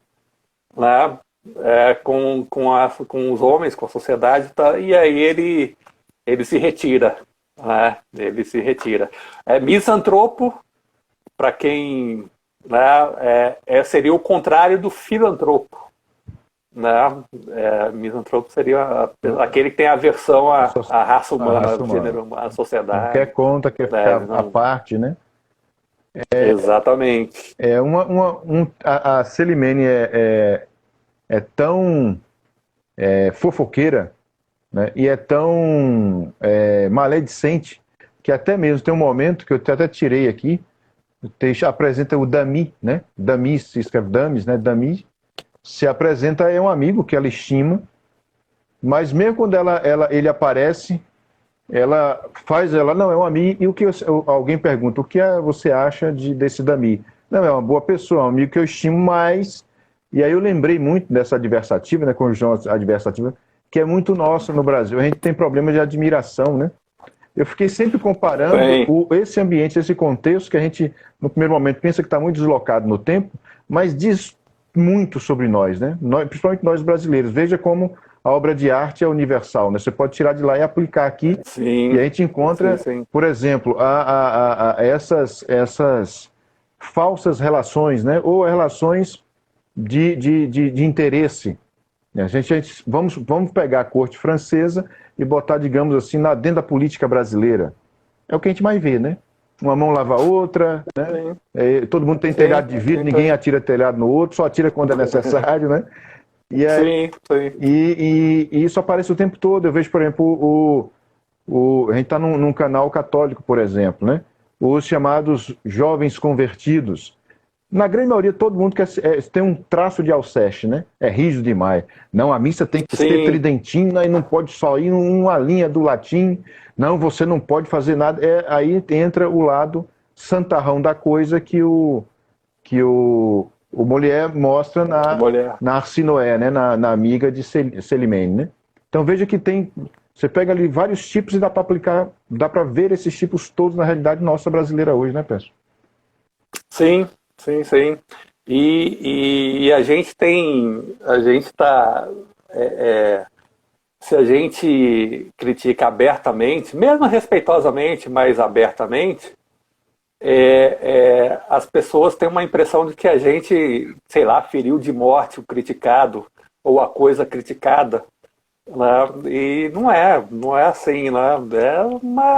né? Com os homens, com a sociedade, tá? E aí ele se retira, né? Ele se retira. Misantropo, para quem, né, seria o contrário do filantropo, né? Misantropo seria aquele que tem aversão à raça humana, ao gênero, à sociedade. Não quer conta, quer ficar à parte, né? Exatamente. A Cerimene é tão fofoqueira, né? E é tão maledicente, que até mesmo tem um momento que eu até tirei aqui, apresenta o Dami, né? Dami se escreve Damis, né? Dami se apresenta, é um amigo que ela estima, mas mesmo quando ele aparece, não, é um amigo, e o que alguém pergunta, o que você acha desse Dami? Não, é uma boa pessoa, é um amigo que eu estimo, mas... E aí eu lembrei muito dessa adversativa, né, conjunção adversativa, que é muito nossa no Brasil. A gente tem problema de admiração, né? Eu fiquei sempre comparando esse ambiente, esse contexto, que a gente, no primeiro momento, pensa que está muito deslocado no tempo, mas diz muito sobre nós, né? Principalmente nós brasileiros. Veja como a obra de arte é universal, né? Você pode tirar de lá e aplicar aqui, e a gente encontra, por exemplo, essas falsas relações, né? Ou relações de interesse. Vamos pegar a corte francesa e botar, digamos assim, dentro da política brasileira. É o que a gente mais vê, né? Uma mão lava a outra, né? Todo mundo tem telhado de vidro, ninguém atira telhado no outro, só atira quando é necessário, né? E isso aparece o tempo todo. Eu vejo, por exemplo, a gente está num canal católico, por exemplo, né? Os chamados jovens convertidos. Na grande maioria, todo mundo tem um traço de Alceste, né? É rígido demais. Não, a missa tem que ser tridentina e não pode só ir uma linha do latim. Não, você não pode fazer nada. Aí entra o lado santarrão da coisa que o Molière mostra na Arsinoé, né? Na amiga de Célimène, né? Então veja que você pega ali vários tipos e dá para aplicar, dá para ver esses tipos todos na realidade nossa brasileira hoje, né, Pedro? Sim. Sim. E a gente está, se a gente critica abertamente, mesmo respeitosamente, mas abertamente, as pessoas têm uma impressão de que a gente, sei lá, feriu de morte o criticado ou a coisa criticada, né? E não é assim, né?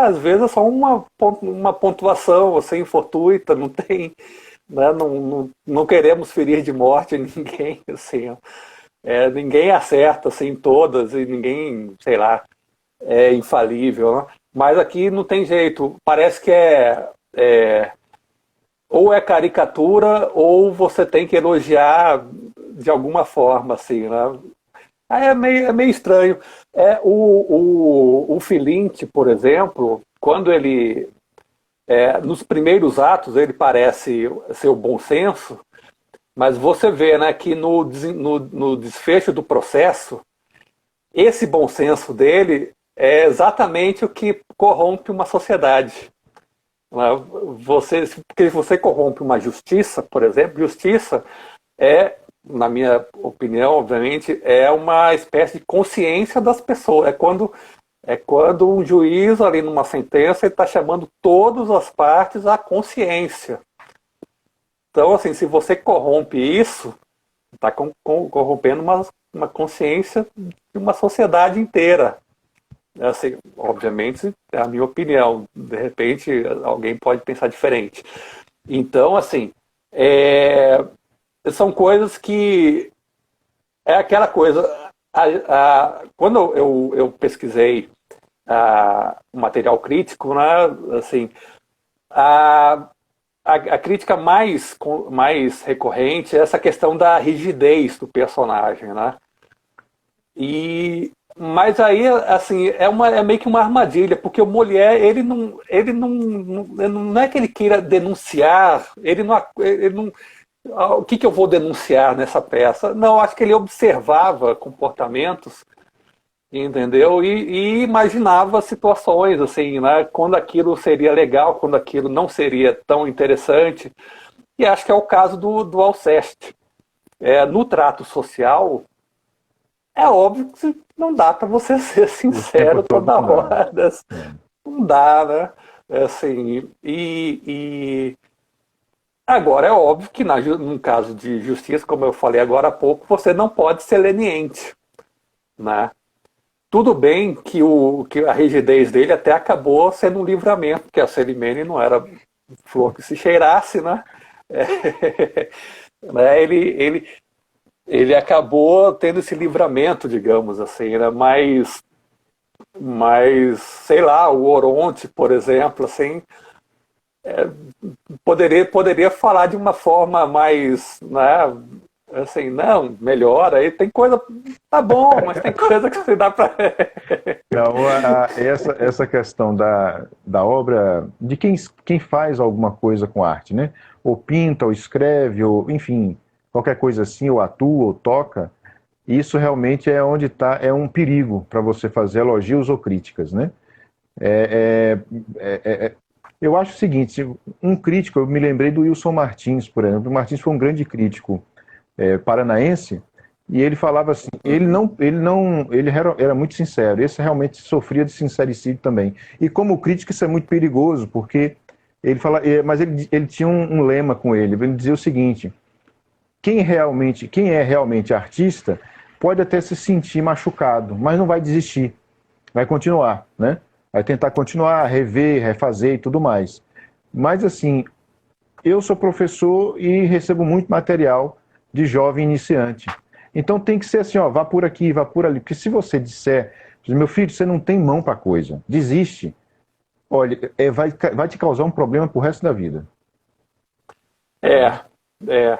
Às vezes é só uma pontuação assim, fortuita, não tem. Né? Não queremos ferir de morte ninguém, assim, ninguém acerta assim, todas e ninguém, sei lá, é infalível, né? Mas aqui não tem jeito, parece que ou é caricatura ou você tem que elogiar de alguma forma, assim, né? Aí é meio estranho. O Filinte, por exemplo, quando ele nos primeiros atos ele parece ser o bom senso, mas você vê, né, que no desfecho do processo, esse bom senso dele é exatamente o que corrompe uma sociedade. Né? Porque você corrompe uma justiça, por exemplo, justiça na minha opinião, obviamente, é uma espécie de consciência das pessoas. É quando um juiz, ali numa sentença, está chamando todas as partes à consciência. Então, assim, se você corrompe isso, está corrompendo uma consciência de uma sociedade inteira. Assim, obviamente, é a minha opinião. De repente, alguém pode pensar diferente. Então, assim, são coisas que... É aquela coisa... Quando eu pesquisei o material crítico, né, assim, a crítica mais recorrente é essa questão da rigidez do personagem, né? Mas aí, assim, é meio que uma armadilha, porque o Molière, ele não é que ele queira denunciar, ele não o que eu vou denunciar nessa peça? Não, acho que ele observava comportamentos, entendeu? E imaginava situações, assim, né? Quando aquilo seria legal, quando aquilo não seria tão interessante. E acho que é o caso do Alceste. No trato social, é óbvio que não dá para você ser sincero toda hora. Não dá, né? Assim, agora, é óbvio que num caso de justiça, como eu falei agora há pouco, você não pode ser leniente, né? Tudo bem que a rigidez dele até acabou sendo um livramento, porque a Célimène não era flor que se cheirasse, né? Ele acabou tendo esse livramento, digamos assim, né? Mas, sei lá, o Oronte, por exemplo, assim... Poderia falar de uma forma mais, né, assim, não, melhor, aí tem coisa, tá bom, mas tem coisa que você dá para... Essa questão da obra, de quem faz alguma coisa com arte, né? Ou pinta, ou escreve, ou enfim, qualquer coisa assim, ou atua, ou toca, isso realmente é onde está, é um perigo para você fazer elogios ou críticas, né? Eu acho o seguinte, um crítico, eu me lembrei do Wilson Martins, por exemplo. O Martins foi um grande crítico paranaense, e ele falava assim, ele era muito sincero, esse realmente sofria de sincericídio também. E como crítico isso é muito perigoso, porque ele fala, mas ele tinha um lema com ele dizia o seguinte, quem é realmente artista pode até se sentir machucado, mas não vai desistir, vai continuar, né? Vai tentar continuar, rever, refazer e tudo mais. Mas, assim, eu sou professor e recebo muito material de jovem iniciante. Então tem que ser assim, ó, vá por aqui, vá por ali. Porque se você disser, meu filho, você não tem mão para coisa, desiste. Olha, vai te causar um problema pro resto da vida. É,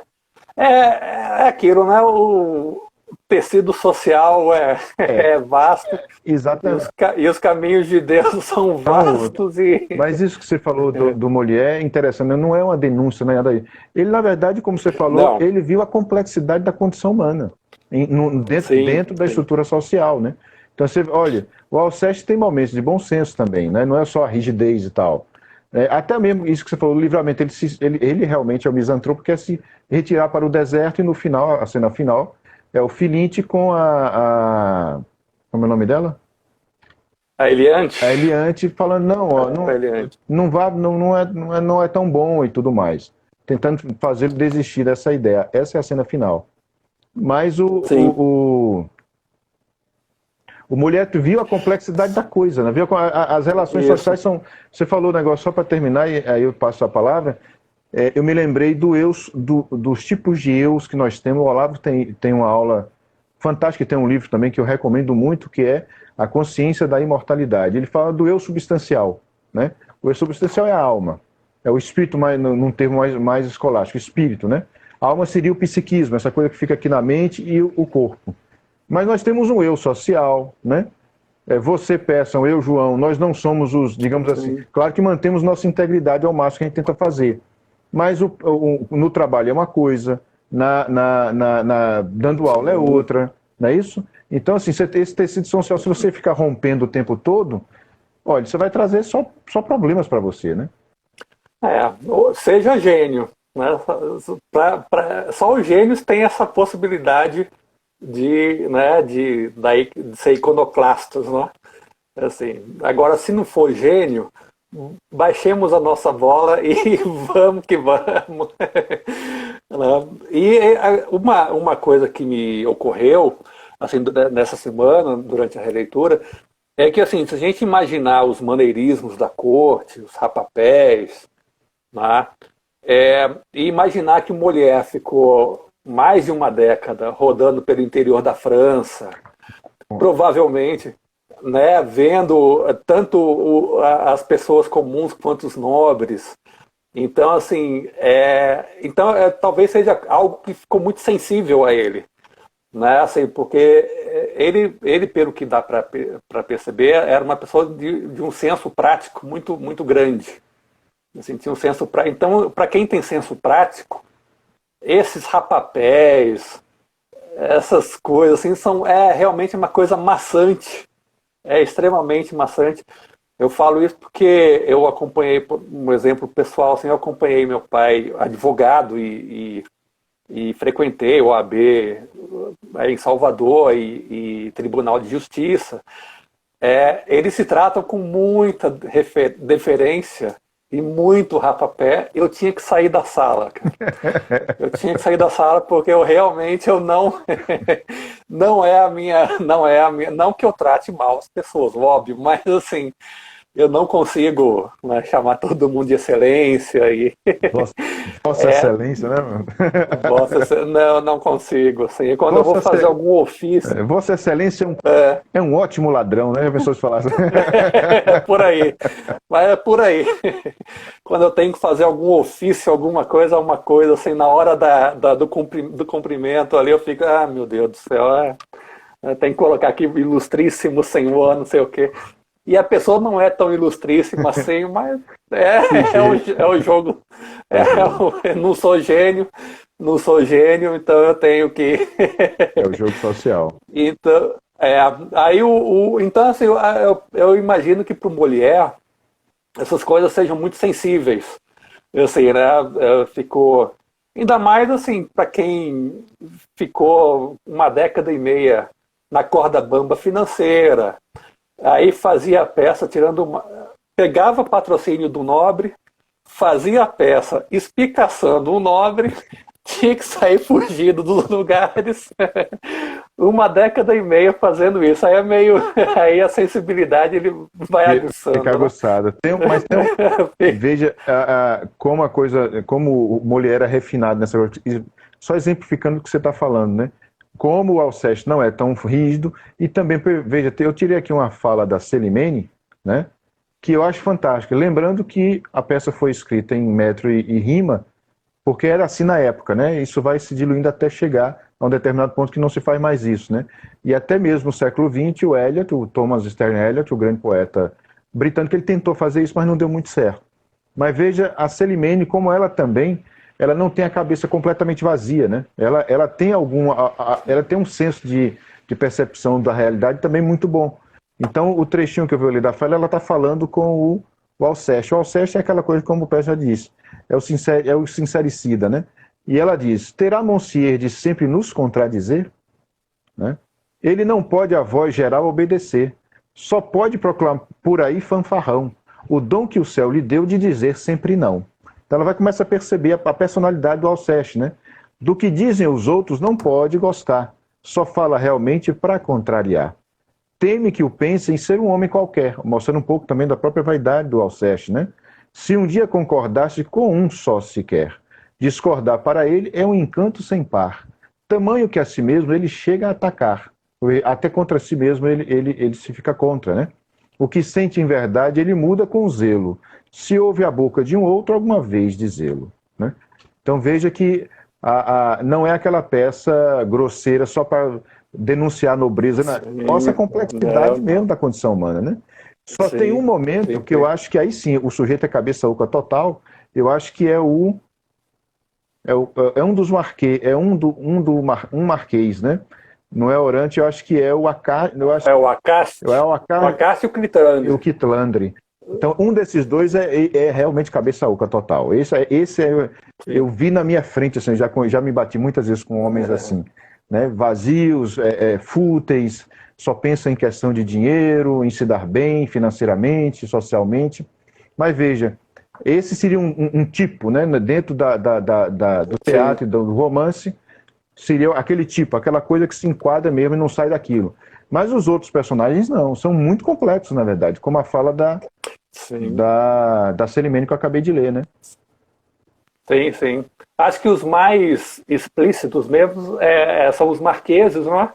é aquilo, né? O tecido social é vasto Exatamente. e os caminhos de Deus são vastos e... Mas isso que você falou do Molière é interessante, né? Não é uma denúncia, nada aí. Ele, na verdade, como você falou, Não, ele viu a complexidade da condição humana sim, dentro da sim. estrutura social, né? Então, você, olha, o Alceste tem momentos de bom senso também, né? Não é só a rigidez e tal. Até mesmo isso que você falou, o livramento, ele realmente é o misantropo, que quer se retirar para o deserto e no final, a cena final, é o Filinte com como é o nome dela? A A Eliante, Eliante falando, não, ó, a Eliante. não, vá, não é tão bom e tudo mais. Tentando fazer ele desistir dessa ideia. Essa é a cena final. Mas Sim, o mulher viu a complexidade da coisa, né? Viu as relações isso. sociais são. Você falou o negócio só para terminar, e aí eu passo a palavra. Eu me lembrei dos tipos de eus que nós temos. O Olavo tem uma aula fantástica, tem um livro também que eu recomendo muito, que é A Consciência da Imortalidade. Ele fala do eu substancial, né? O eu substancial é a alma, é o espírito, num termo mais escolástico, espírito, né? A alma seria o psiquismo, essa coisa que fica aqui na mente e o corpo. Mas nós temos um eu social, né? Você, Peçam, eu, João, nós não somos os, digamos assim, Sim, claro que mantemos nossa integridade ao máximo que a gente tenta fazer, mas no trabalho é uma coisa, dando aula é sim. outra, não é isso? Então, assim, esse tecido social, se você ficar rompendo o tempo todo, olha, você vai trazer só problemas para você, né? Seja gênio, né? Só os gênios têm essa possibilidade de ser iconoclastas, né? Assim, agora, se não for gênio, baixemos a nossa bola e vamos que vamos. Né? E uma coisa que me ocorreu assim, nessa semana, durante a releitura, é que assim, se a gente imaginar os maneirismos da corte, os rapapés, né? E imaginar que o Molière ficou mais de uma década rodando pelo interior da França, provavelmente, né, vendo tanto as pessoas comuns quanto os nobres. Então, assim, talvez seja algo que ficou muito sensível a ele, né? Assim, porque ele pelo que dá para perceber, era uma pessoa de um senso prático muito, muito grande. Assim, tinha um senso Então, para quem tem senso prático, esses rapapés, essas coisas assim, é realmente uma coisa maçante. É extremamente maçante. Eu falo isso porque eu acompanhei, um exemplo pessoal, assim, eu acompanhei meu pai, advogado, e frequentei o OAB em Salvador e Tribunal de Justiça. Eles se tratam com muita deferência e muito rapapé. Eu tinha que sair da sala, cara. Eu tinha que sair da sala porque eu não não que eu trate mal as pessoas, óbvio, mas assim, eu não consigo, né, chamar todo mundo de excelência e Vossa é, Excelência, né, mano? não consigo, assim, e quando eu vou Vossa, fazer algum ofício, Vossa Excelência é um ótimo ladrão, né? As pessoas falassem. é por aí, mas é por aí. Quando eu tenho que fazer algum ofício, alguma coisa, uma coisa assim, na hora do cumprimento ali, eu fico, meu Deus do céu, tem que colocar aqui ilustríssimo senhor, não sei o quê. E a pessoa não é tão ilustríssima assim, mas é o jogo. Eu não sou gênio, então eu tenho que. É o jogo social. Então, aí então assim, eu imagino que para o Molière essas coisas sejam muito sensíveis. Assim, né? Ficou. Ainda mais assim, para quem ficou uma década e meia na corda bamba financeira. Aí fazia a peça pegava patrocínio do nobre, fazia a peça espicaçando o nobre, tinha que sair fugido dos lugares. Uma década e meia fazendo isso. Aí a sensibilidade ele vai aguçando. Fica aguçada. Veja como a coisa, como o Molière é refinado nessa coisa. Só exemplificando o que você está falando, né? Como o Alceste não é tão rígido, e também, veja, eu tirei aqui uma fala da Celimene, né, que eu acho fantástica. Lembrando que a peça foi escrita em metro e rima, porque era assim na época, né? Isso vai se diluindo até chegar a um determinado ponto que não se faz mais isso, né? E até mesmo no século XX, o Eliot, o Thomas Stern Eliot, o grande poeta britânico, ele tentou fazer isso, mas não deu muito certo. Mas veja, a Celimene, como ela também, ela não tem a cabeça completamente vazia, né? Ela tem ela tem um senso de percepção da realidade também muito bom. Então, o trechinho que eu vou ler da fala, ela está falando com o Alceste. O Alceste é aquela coisa, como o Pé já disse, é o sincericida, né? E ela diz: terá Monsieur de sempre nos contradizer? Né? Ele não pode à voz geral obedecer, só pode proclamar por aí fanfarrão, o dom que o céu lhe deu de dizer sempre não. Então ela vai começar a perceber a personalidade do Alceste, né? Do que dizem os outros não pode gostar, só fala realmente para contrariar. Teme que o pensem ser um homem qualquer, mostrando um pouco também da própria vaidade do Alceste, né? Se um dia concordasse com um só sequer, discordar para ele é um encanto sem par, tamanho que a si mesmo ele chega a atacar, até contra si mesmo ele se fica contra, né? O que sente em verdade ele muda com zelo, se ouve a boca de um outro alguma vez dizê-lo, né? Então veja que não é aquela peça grosseira só para denunciar a nobreza, mostra a complexidade mesmo da condição humana, né? Só tem um momento que eu acho que aí sim, o sujeito é cabeça oca total, eu acho que é um dos marquês, um marquês, né? Não é Orante, eu acho que é o Acácio. É o Acácio. É o Acácio e o Quitlandre. O Quitlandre. Então, um desses dois é realmente cabeça oca total. Eu vi na minha frente, assim, já me bati muitas vezes com homens assim, né? Vazios, fúteis, só pensam em questão de dinheiro, em se dar bem financeiramente, socialmente. Mas veja, esse seria um tipo, né? Dentro do teatro e do romance, seria aquele tipo, aquela coisa que se enquadra mesmo e não sai daquilo. Mas os outros personagens não, são muito complexos, na verdade, como a fala da Celimene que eu acabei de ler, né? Sim, sim. Acho que os mais explícitos mesmo são os marqueses, não é?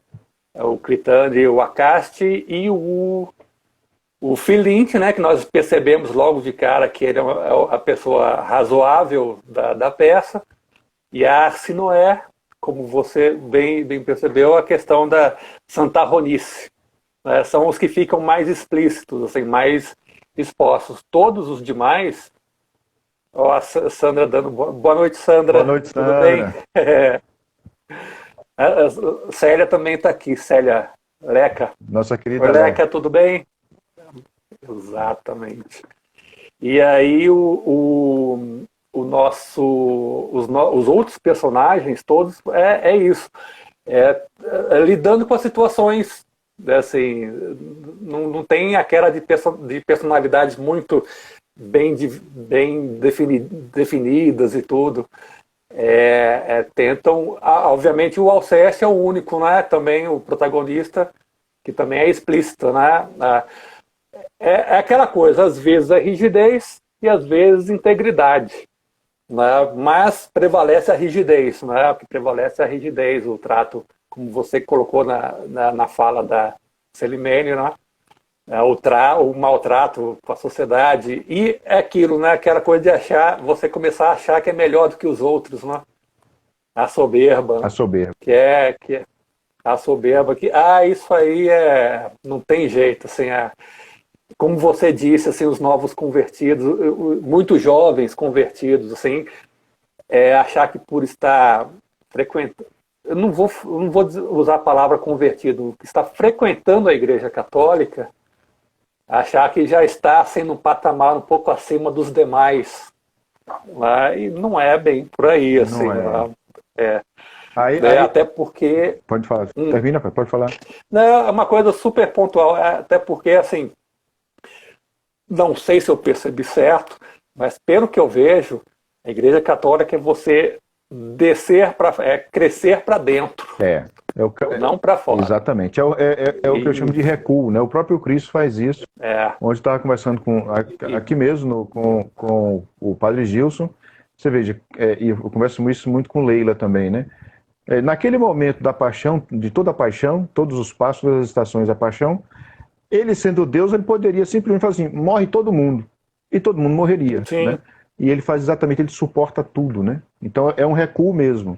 O Clitandre, o Acácio e o Filinte, né? Que nós percebemos logo de cara que ele é a pessoa razoável da peça. E a Arsinoé, como você bem percebeu, a questão da santarronice. Né? São os que ficam mais explícitos, assim, mais expostos. Todos os demais... Ó, a Sandra dando... Boa noite, Sandra. Boa noite, Sandra. Tudo bem? A Célia também está aqui, Célia Leca. Nossa querida Leca, tudo bem? Exatamente. E aí os outros personagens todos é isso, lidando com as situações, assim, não tem aquela de personalidades muito bem definidas e tudo. Tentam, obviamente o Alceste é o único, né? Também o protagonista, que também é explícito, né? É aquela coisa, às vezes é rigidez e às vezes integridade, né? Mas prevalece a rigidez, né? O que prevalece é a rigidez, o trato, como você colocou na fala da Celimene, né? O maltrato com a sociedade, e é aquilo, né? Aquela coisa de você começar a achar que é melhor do que os outros, né? A soberba. A soberba. Que é a soberba, que isso aí não tem jeito, assim, como você disse, assim, os novos convertidos, muito jovens convertidos, assim, achar que por estar frequentando, eu não vou usar a palavra convertido, está frequentando a Igreja Católica, achar que já está sendo um patamar um pouco acima dos demais. E não é bem por aí, assim. Não é. Até porque... Pode falar. Termina, pode falar. Não, é uma coisa super pontual, até porque, assim, não sei se eu percebi certo, mas pelo que eu vejo, a Igreja Católica é você crescer para dentro. Não para fora. Exatamente. O que eu chamo de recuo, né? O próprio Cristo faz isso. Onde estava conversando aqui mesmo com o Padre Gilson. Você veja, e eu converso isso muito com Leila também, né? Naquele momento da paixão, de toda a paixão, todos os passos das estações da paixão, ele sendo Deus, ele poderia simplesmente falar assim, morre todo mundo. E todo mundo morreria. Né? e ele faz exatamente, ele suporta tudo, né? Então é um recuo mesmo.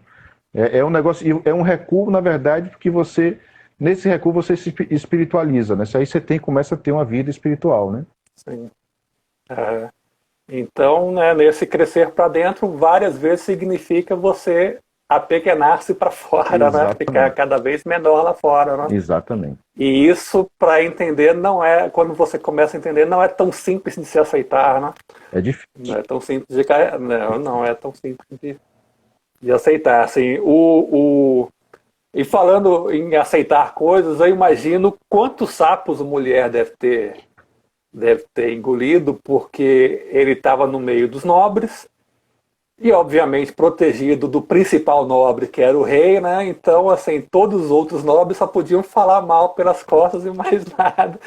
É um negócio, é um recuo, na verdade, porque você, nesse recuo você se espiritualiza, né? Isso aí você começa a ter uma vida espiritual, né? Sim. Então, né, nesse crescer para dentro, várias vezes significa você apequenar-se para fora, né? Ficar cada vez menor lá fora, né? Exatamente. E isso, para entender, não é, quando você começa a entender, não é tão simples de se aceitar, né? É difícil. Não é tão simples de cair, não é tão simples de aceitar. Assim, e falando em aceitar coisas, eu imagino quantos sapos a mulher deve ter engolido, porque ele estava no meio dos nobres e, obviamente, protegido do principal nobre, que era o rei, né? Então, assim, todos os outros nobres só podiam falar mal pelas costas e mais nada.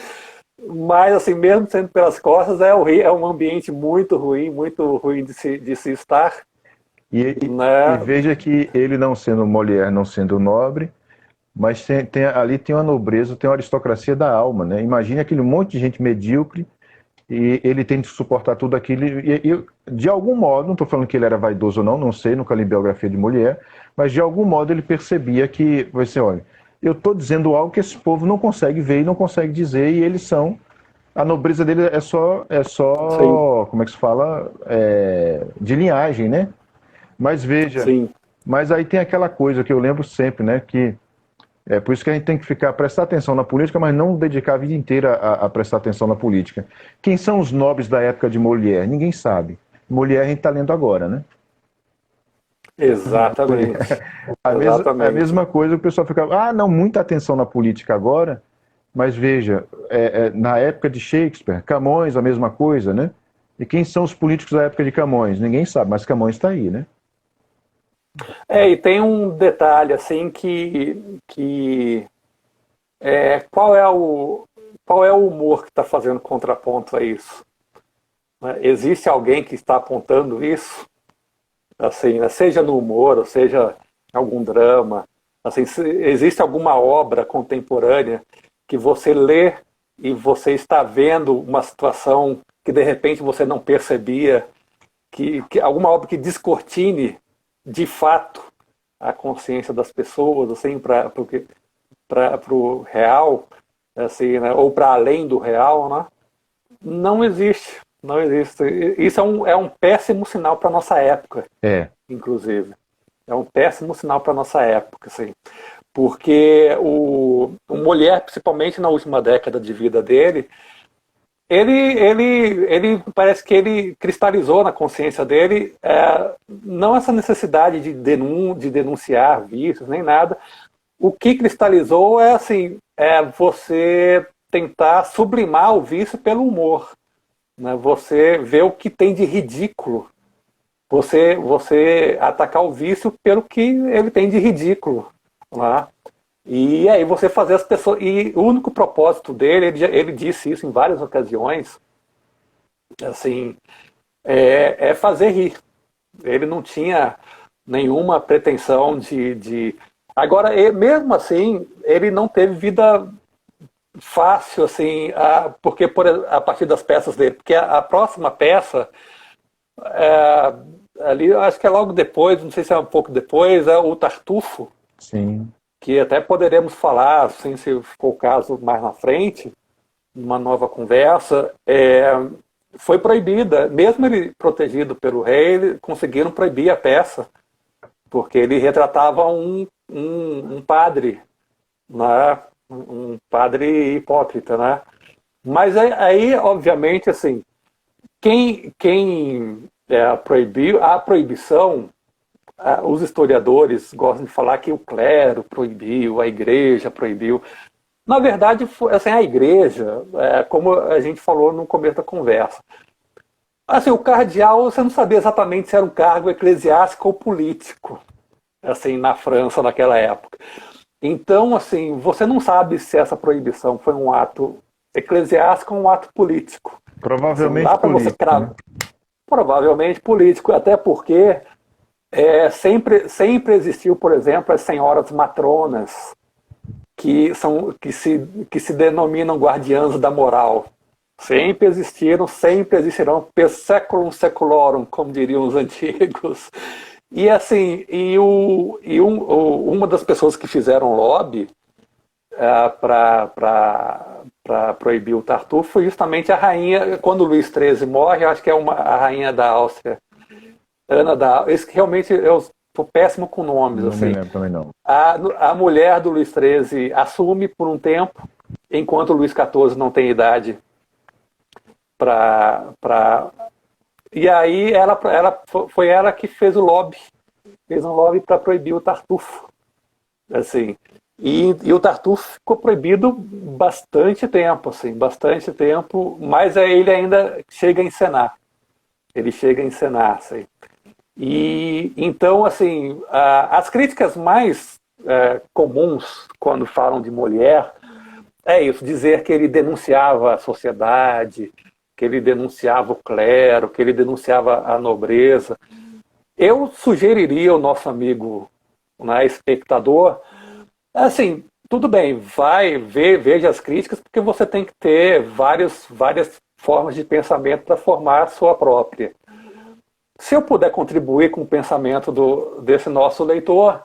Mas, assim, mesmo sendo pelas costas, é um ambiente muito ruim de se estar. E veja que ele não sendo mulher, não sendo nobre, mas ali tem uma nobreza, tem uma aristocracia da alma, né? Imagine aquele monte de gente medíocre e ele tem que suportar tudo aquilo. E de algum modo, não estou falando que ele era vaidoso ou não, não sei, nunca li biografia de mulher, mas de algum modo ele percebia que, você olha, eu estou dizendo algo que esse povo não consegue ver e não consegue dizer, e eles são. A nobreza dele é só Sim. como é que se fala? De linhagem, né? Mas veja, Sim. mas aí tem aquela coisa que eu lembro sempre, né? Que é por isso que a gente tem que prestar atenção na política, mas não dedicar a vida inteira a prestar atenção na política. Quem são os nobres da época de Molière? Ninguém sabe. Molière a gente está lendo agora, né? Exatamente. A mesma coisa, o pessoal fica, não, muita atenção na política agora, mas veja, na época de Shakespeare, Camões, a mesma coisa, né? E quem são os políticos da época de Camões? Ninguém sabe, mas Camões está aí, né? E tem um detalhe, assim, qual é o humor que está fazendo contraponto a isso? Existe alguém que está apontando isso? Assim, seja no humor, ou seja em algum drama. Assim, existe alguma obra contemporânea que você lê e você está vendo uma situação que de repente você não percebia, que alguma obra que descortine de fato a consciência das pessoas, assim, para o real, assim, né, ou para além do real, né? Não existe. Não existe. Isso é um péssimo sinal para a nossa época, inclusive. É um péssimo sinal para a nossa época, assim. Porque o Molière, principalmente na última década de vida dele, ele parece que ele cristalizou na consciência dele não essa necessidade de denunciar vícios, nem nada. O que cristalizou você tentar sublimar o vício pelo humor. Né? Você vê o que tem de ridículo. Você atacar o vício pelo que ele tem de ridículo. Né? E aí você fazer as pessoas... E o único propósito dele, ele disse isso em várias ocasiões, assim, é fazer rir. Ele não tinha nenhuma pretensão de... Agora, mesmo assim, ele não teve vida fácil, assim, porque a partir das peças dele. Porque a próxima peça, ali, acho que é logo depois, não sei se é um pouco depois, é o Tartufo. Sim. Que até poderemos falar, assim, se for o caso, mais na frente, numa nova conversa, foi proibida. Mesmo ele protegido pelo rei, conseguiram proibir a peça, porque ele retratava um padre, né? Um padre hipócrita, né? Mas aí, obviamente, assim, quem proibiu, a proibição, os historiadores gostam de falar que o clero proibiu, a igreja proibiu. Na verdade, assim, a igreja, como a gente falou no começo da conversa, assim, o cardeal, você não sabia exatamente se era um cargo eclesiástico ou político, assim, na França naquela época. Então, assim, você não sabe se essa proibição foi um ato eclesiástico ou um ato político. Provavelmente assim, político. Né? Provavelmente político, até porque sempre existiu, por exemplo, as senhoras matronas, que se denominam guardiãs da moral. Sempre existiram, sempre existirão, per seculum seculorum, como diriam os antigos. E assim, uma das pessoas que fizeram lobby para proibir o Tartufo foi justamente a rainha, quando o Luís XIII morre, acho que é a rainha da Áustria, Ana da Áustria, esse que realmente eu sou péssimo com nomes. Não assim. me lembro também não. A mulher do Luís XIII assume por um tempo, enquanto o Luís XIV não tem idade para... E aí foi ela que fez um lobby para proibir o Tartufo. Assim, e o Tartufo ficou proibido bastante tempo, mas ele ainda chega a encenar. Ele chega a encenar, assim. E então, assim, as críticas mais comuns quando falam de Molière é isso, dizer que ele denunciava a sociedade, que ele denunciava o clero, que ele denunciava a nobreza. Eu sugeriria ao nosso amigo, né, espectador, assim, tudo bem, veja as críticas, porque você tem que ter várias formas de pensamento para formar a sua própria. Se eu puder contribuir com o pensamento desse nosso leitor,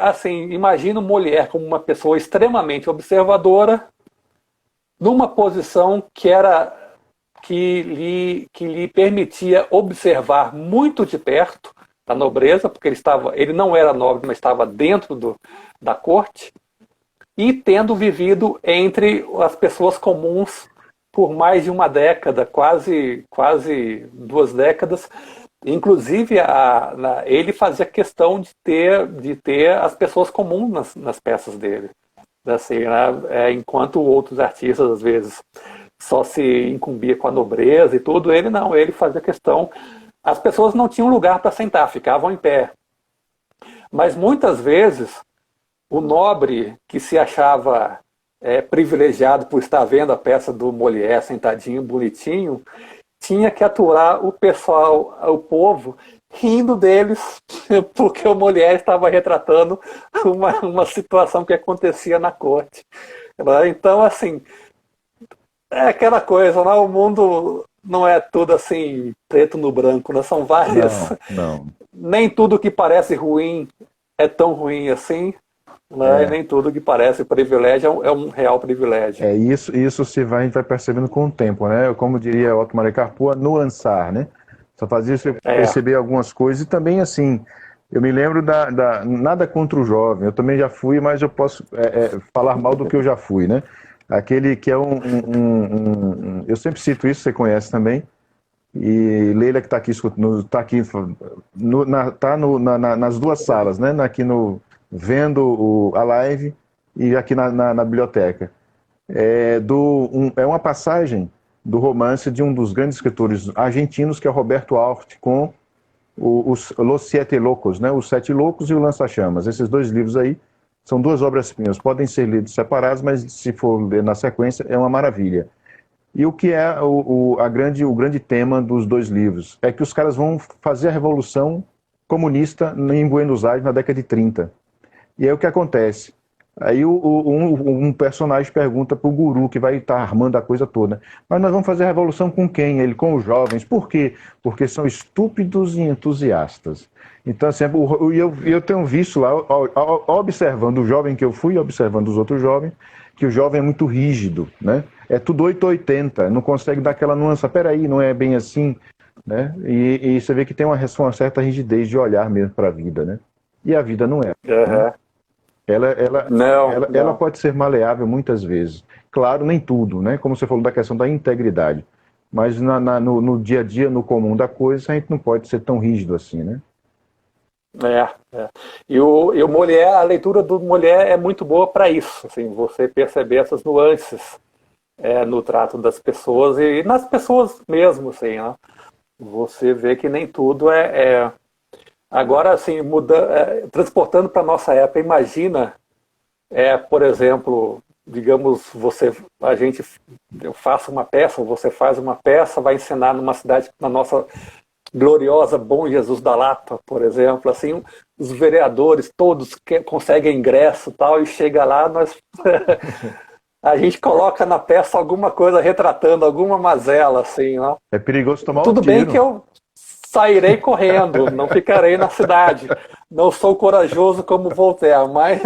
assim, imagino Molière como uma pessoa extremamente observadora, numa posição que lhe permitia observar muito de perto a nobreza, porque ele não era nobre, mas estava dentro da corte, e tendo vivido entre as pessoas comuns por mais de uma década, quase 2 décadas. Inclusive, ele fazia questão de ter as pessoas comuns nas peças dele. Assim, né? Enquanto outros artistas, às vezes, só se incumbia com a nobreza e tudo, ele fazia questão. As pessoas não tinham lugar para sentar, ficavam em pé. Mas muitas vezes, o nobre que se achava privilegiado por estar vendo a peça do Molière sentadinho, bonitinho, tinha que aturar o pessoal, o povo, rindo deles, porque o Molière estava retratando uma situação que acontecia na corte. Então, assim, é aquela coisa, né? O mundo não é tudo assim, preto no branco, né? São várias. Não. Nem tudo que parece ruim é tão ruim assim. Né? Nem tudo que parece privilégio é um real privilégio. Isso a gente vai percebendo com o tempo, né? Como diria Otto Maria Carpo, nuançar, né? Só fazia isso perceber algumas coisas. E também, assim, eu me lembro nada contra o jovem. Eu também já fui, mas eu posso falar mal do que eu já fui, né? Aquele que é eu sempre cito isso, você conhece também. E Leila, que está aqui, nas duas salas, né? Vendo a live e aqui na biblioteca. É uma passagem do romance de um dos grandes escritores argentinos, que é o Roberto Alt, com os Siete Loucos, né? Os Sete Loucos e o Lança-Chamas. Esses 2 livros aí são 2 obras-primas. Podem ser lidos separados, mas se for ler na sequência, é uma maravilha. E o que é o grande tema dos 2 livros? É que os caras vão fazer a revolução comunista em Buenos Aires na década de 30. E aí o que acontece? Aí um personagem pergunta para o guru que vai estar armando a coisa toda: mas nós vamos fazer a revolução com quem? Ele, com os jovens. Por quê? Porque são estúpidos e entusiastas. Então, assim, eu tenho visto lá, observando o jovem que eu fui, observando os outros jovens, que o jovem é muito rígido, né? É tudo 880, não consegue dar aquela nuance. Peraí, não é bem assim, né? E você vê que tem uma certa rigidez de olhar mesmo para a vida, né? E a vida não é. Né? Ela pode ser maleável muitas vezes. Claro, nem tudo, né? Como você falou da questão da integridade. Mas no dia a dia, no comum da coisa, a gente não pode ser tão rígido assim, né? E o Molière, a leitura do Molière é muito boa para isso, assim, você perceber essas nuances no trato das pessoas e nas pessoas mesmo, assim, né? Você vê que nem tudo Agora, assim, transportando para a nossa época, imagina, por exemplo, digamos, eu faço uma peça, você faz uma peça, vai encenar numa cidade, na nossa gloriosa Bom Jesus da Lapa, por exemplo, assim, os vereadores todos conseguem ingresso e tal, e chega lá, nós a gente coloca na peça alguma coisa retratando alguma mazela, assim, ó. É perigoso tomar um Tudo tiro. bem que eu sairei correndo, não ficarei na cidade. Não sou corajoso como Voltaire,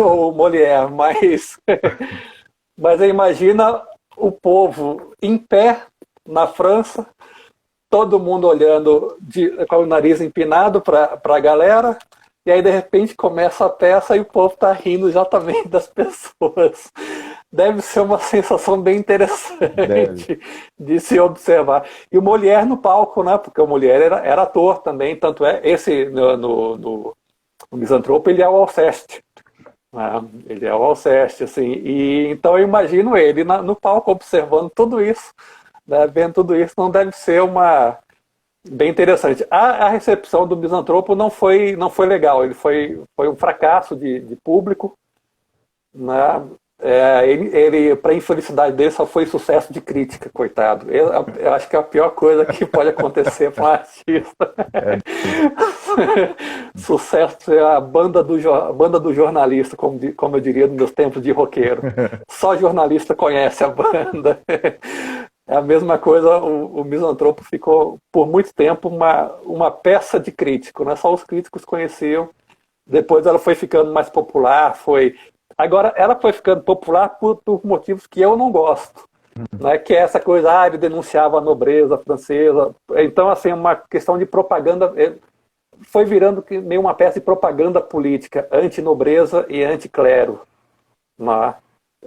ou Molière, mas imagina o povo em pé na França, todo mundo olhando com o nariz empinado para a galera, e aí de repente começa a peça e o povo está rindo já também das pessoas. Deve ser uma sensação bem interessante de se observar. E o Molière no palco, né? Porque o Molière era ator também, tanto é, esse no Misantropo ele é o Alceste. Né? Ele é o Alceste, assim. E, então eu imagino ele no palco observando tudo isso, né? Vendo tudo isso, não deve ser bem interessante. A recepção do Misantropo não foi legal, ele foi um fracasso de público, né? Ele para infelicidade dele, só foi sucesso de crítica, coitado. Eu acho que é a pior coisa que pode acontecer para um artista. Sucesso é a banda do jornalista, como eu diria nos meus tempos de roqueiro. Só jornalista conhece a banda. É a mesma coisa, o Misantropo ficou por muito tempo uma peça de crítico, né? Só os críticos conheciam. Depois ela foi ficando mais popular, Agora, ela foi ficando popular por motivos que eu não gosto, né? Que é essa coisa, ele denunciava a nobreza francesa. Então, assim, uma questão de propaganda, foi virando meio uma peça de propaganda política, anti-nobreza e anti-clero. Né?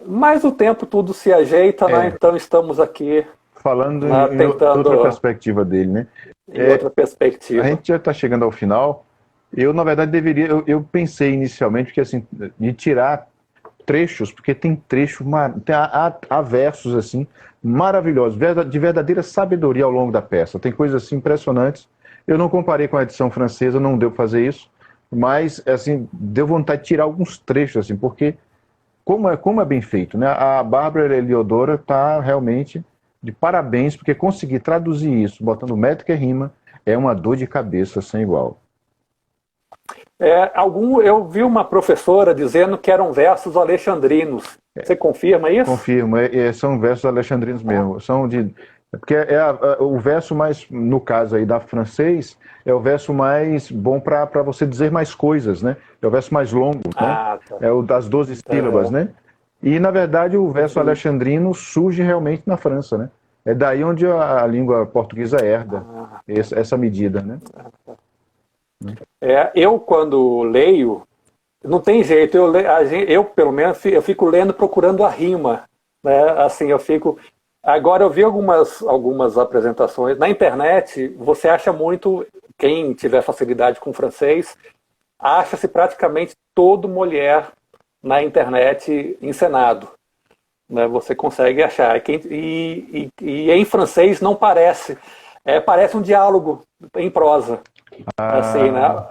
Mas o tempo tudo se ajeita, né? Então estamos aqui falando tentando... em outra perspectiva dele, né? Em outra perspectiva. A gente já está chegando ao final. Eu, na verdade, eu pensei inicialmente que, assim, de tirar trechos, porque tem há versos assim maravilhosos, de verdadeira sabedoria ao longo da peça. Tem coisas assim impressionantes. Eu não comparei com a edição francesa, não deu para fazer isso, mas assim deu vontade de tirar alguns trechos assim, porque como é bem feito, né? A Bárbara Eliodora está realmente de parabéns, porque conseguir traduzir isso, botando métrica e rima, é uma dor de cabeça sem igual. Eu vi uma professora dizendo que eram versos alexandrinos. Você confirma isso? Confirmo, são versos alexandrinos mesmo. Porque o verso mais, no caso aí da francês, é o verso mais bom para você dizer mais coisas, né? É o verso mais longo, né? Tá. É o das 12 sílabas, né? E, na verdade, o verso alexandrino surge realmente na França, né? É daí onde a língua portuguesa herda essa medida, né? Eu, quando leio, não tem jeito, eu pelo menos, eu fico lendo procurando a rima, né? Assim, Agora, eu vi algumas apresentações. Na internet, você acha muito, quem tiver facilidade com francês, acha-se praticamente todo Molière na internet encenado. Né? Você consegue achar. E em francês não parece. Parece um diálogo em prosa. Assim, né?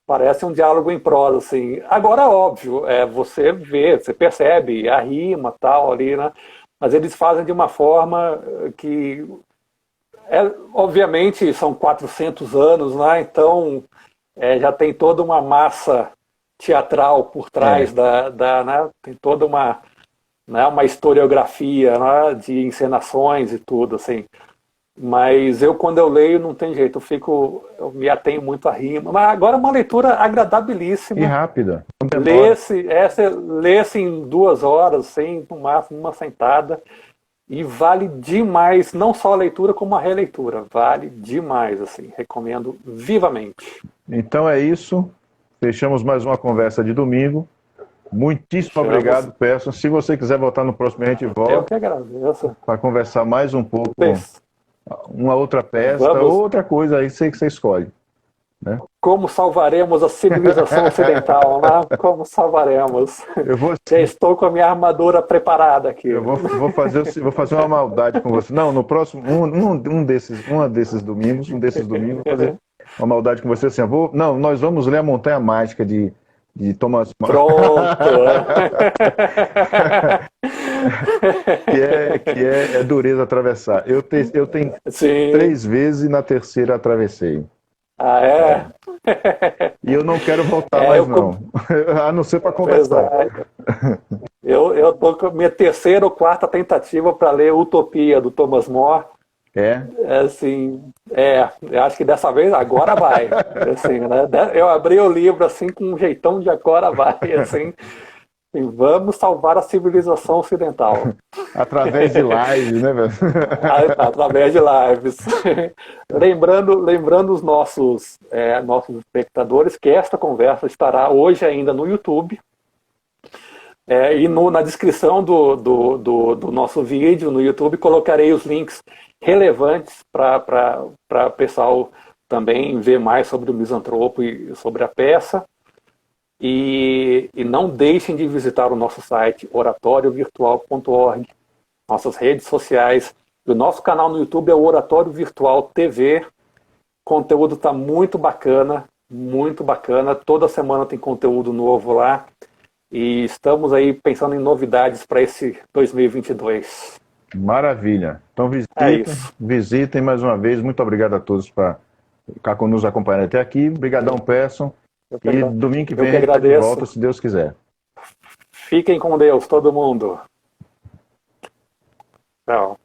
Parece um diálogo em prosa, assim. Agora, óbvio, você vê, você percebe a rima tal ali, né? Mas eles fazem de uma forma que, obviamente, são 400 anos, né? Então já tem toda uma massa teatral por trás né? Tem toda uma historiografia, né? De encenações e tudo, assim. Mas quando eu leio, não tem jeito, eu me atenho muito à rima. Mas agora é uma leitura agradabilíssima. E rápida. Lê-se em 2 horas, assim, no máximo, uma sentada. E vale demais, não só a leitura, como a releitura. Vale demais, assim, recomendo vivamente. Então é isso. Fechamos mais uma conversa de domingo. Muitíssimo obrigado, Persson. Se você quiser voltar no próximo, a gente volta. Eu que agradeço. Para conversar mais um pouco. Uma outra peça, outra coisa aí que você escolhe. Né? Como salvaremos a civilização ocidental, né? Como salvaremos? Já estou com a minha armadura preparada aqui. Eu vou fazer uma maldade com você. Não, no próximo, um desses domingos, vou fazer uma maldade com você assim. Nós vamos ler a Montanha Mágica de Thomas Mann. Pronto! que é dureza atravessar. Eu tenho 3 vezes e na terceira atravessei. Ah, é? E eu não quero voltar mais, não. A não ser para conversar. Eu tô com a minha terceira ou quarta tentativa para ler Utopia, do Thomas More. Assim, eu acho que dessa vez agora vai. Assim, né? Eu abri o livro assim com um jeitão de agora vai, assim, e vamos salvar a civilização ocidental. Através de lives, né, velho? Através de lives. Lembrando os nossos espectadores que esta conversa estará hoje ainda no YouTube. E na descrição do nosso vídeo no YouTube colocarei os links relevantes para o pessoal também ver mais sobre o Misantropo e sobre a peça. E não deixem de visitar o nosso site oratoriovirtual.org, nossas redes sociais. O nosso canal no YouTube é o Oratório Virtual TV. O conteúdo está muito bacana, muito bacana. Toda semana tem conteúdo novo lá. E estamos aí pensando em novidades para esse 2022. Maravilha. Então visitem mais uma vez. Muito obrigado a todos por ficar nos acompanhando até aqui. Obrigadão, Persson. E domingo que vem a gente está de volta, se Deus quiser. Fiquem com Deus, todo mundo. Tchau.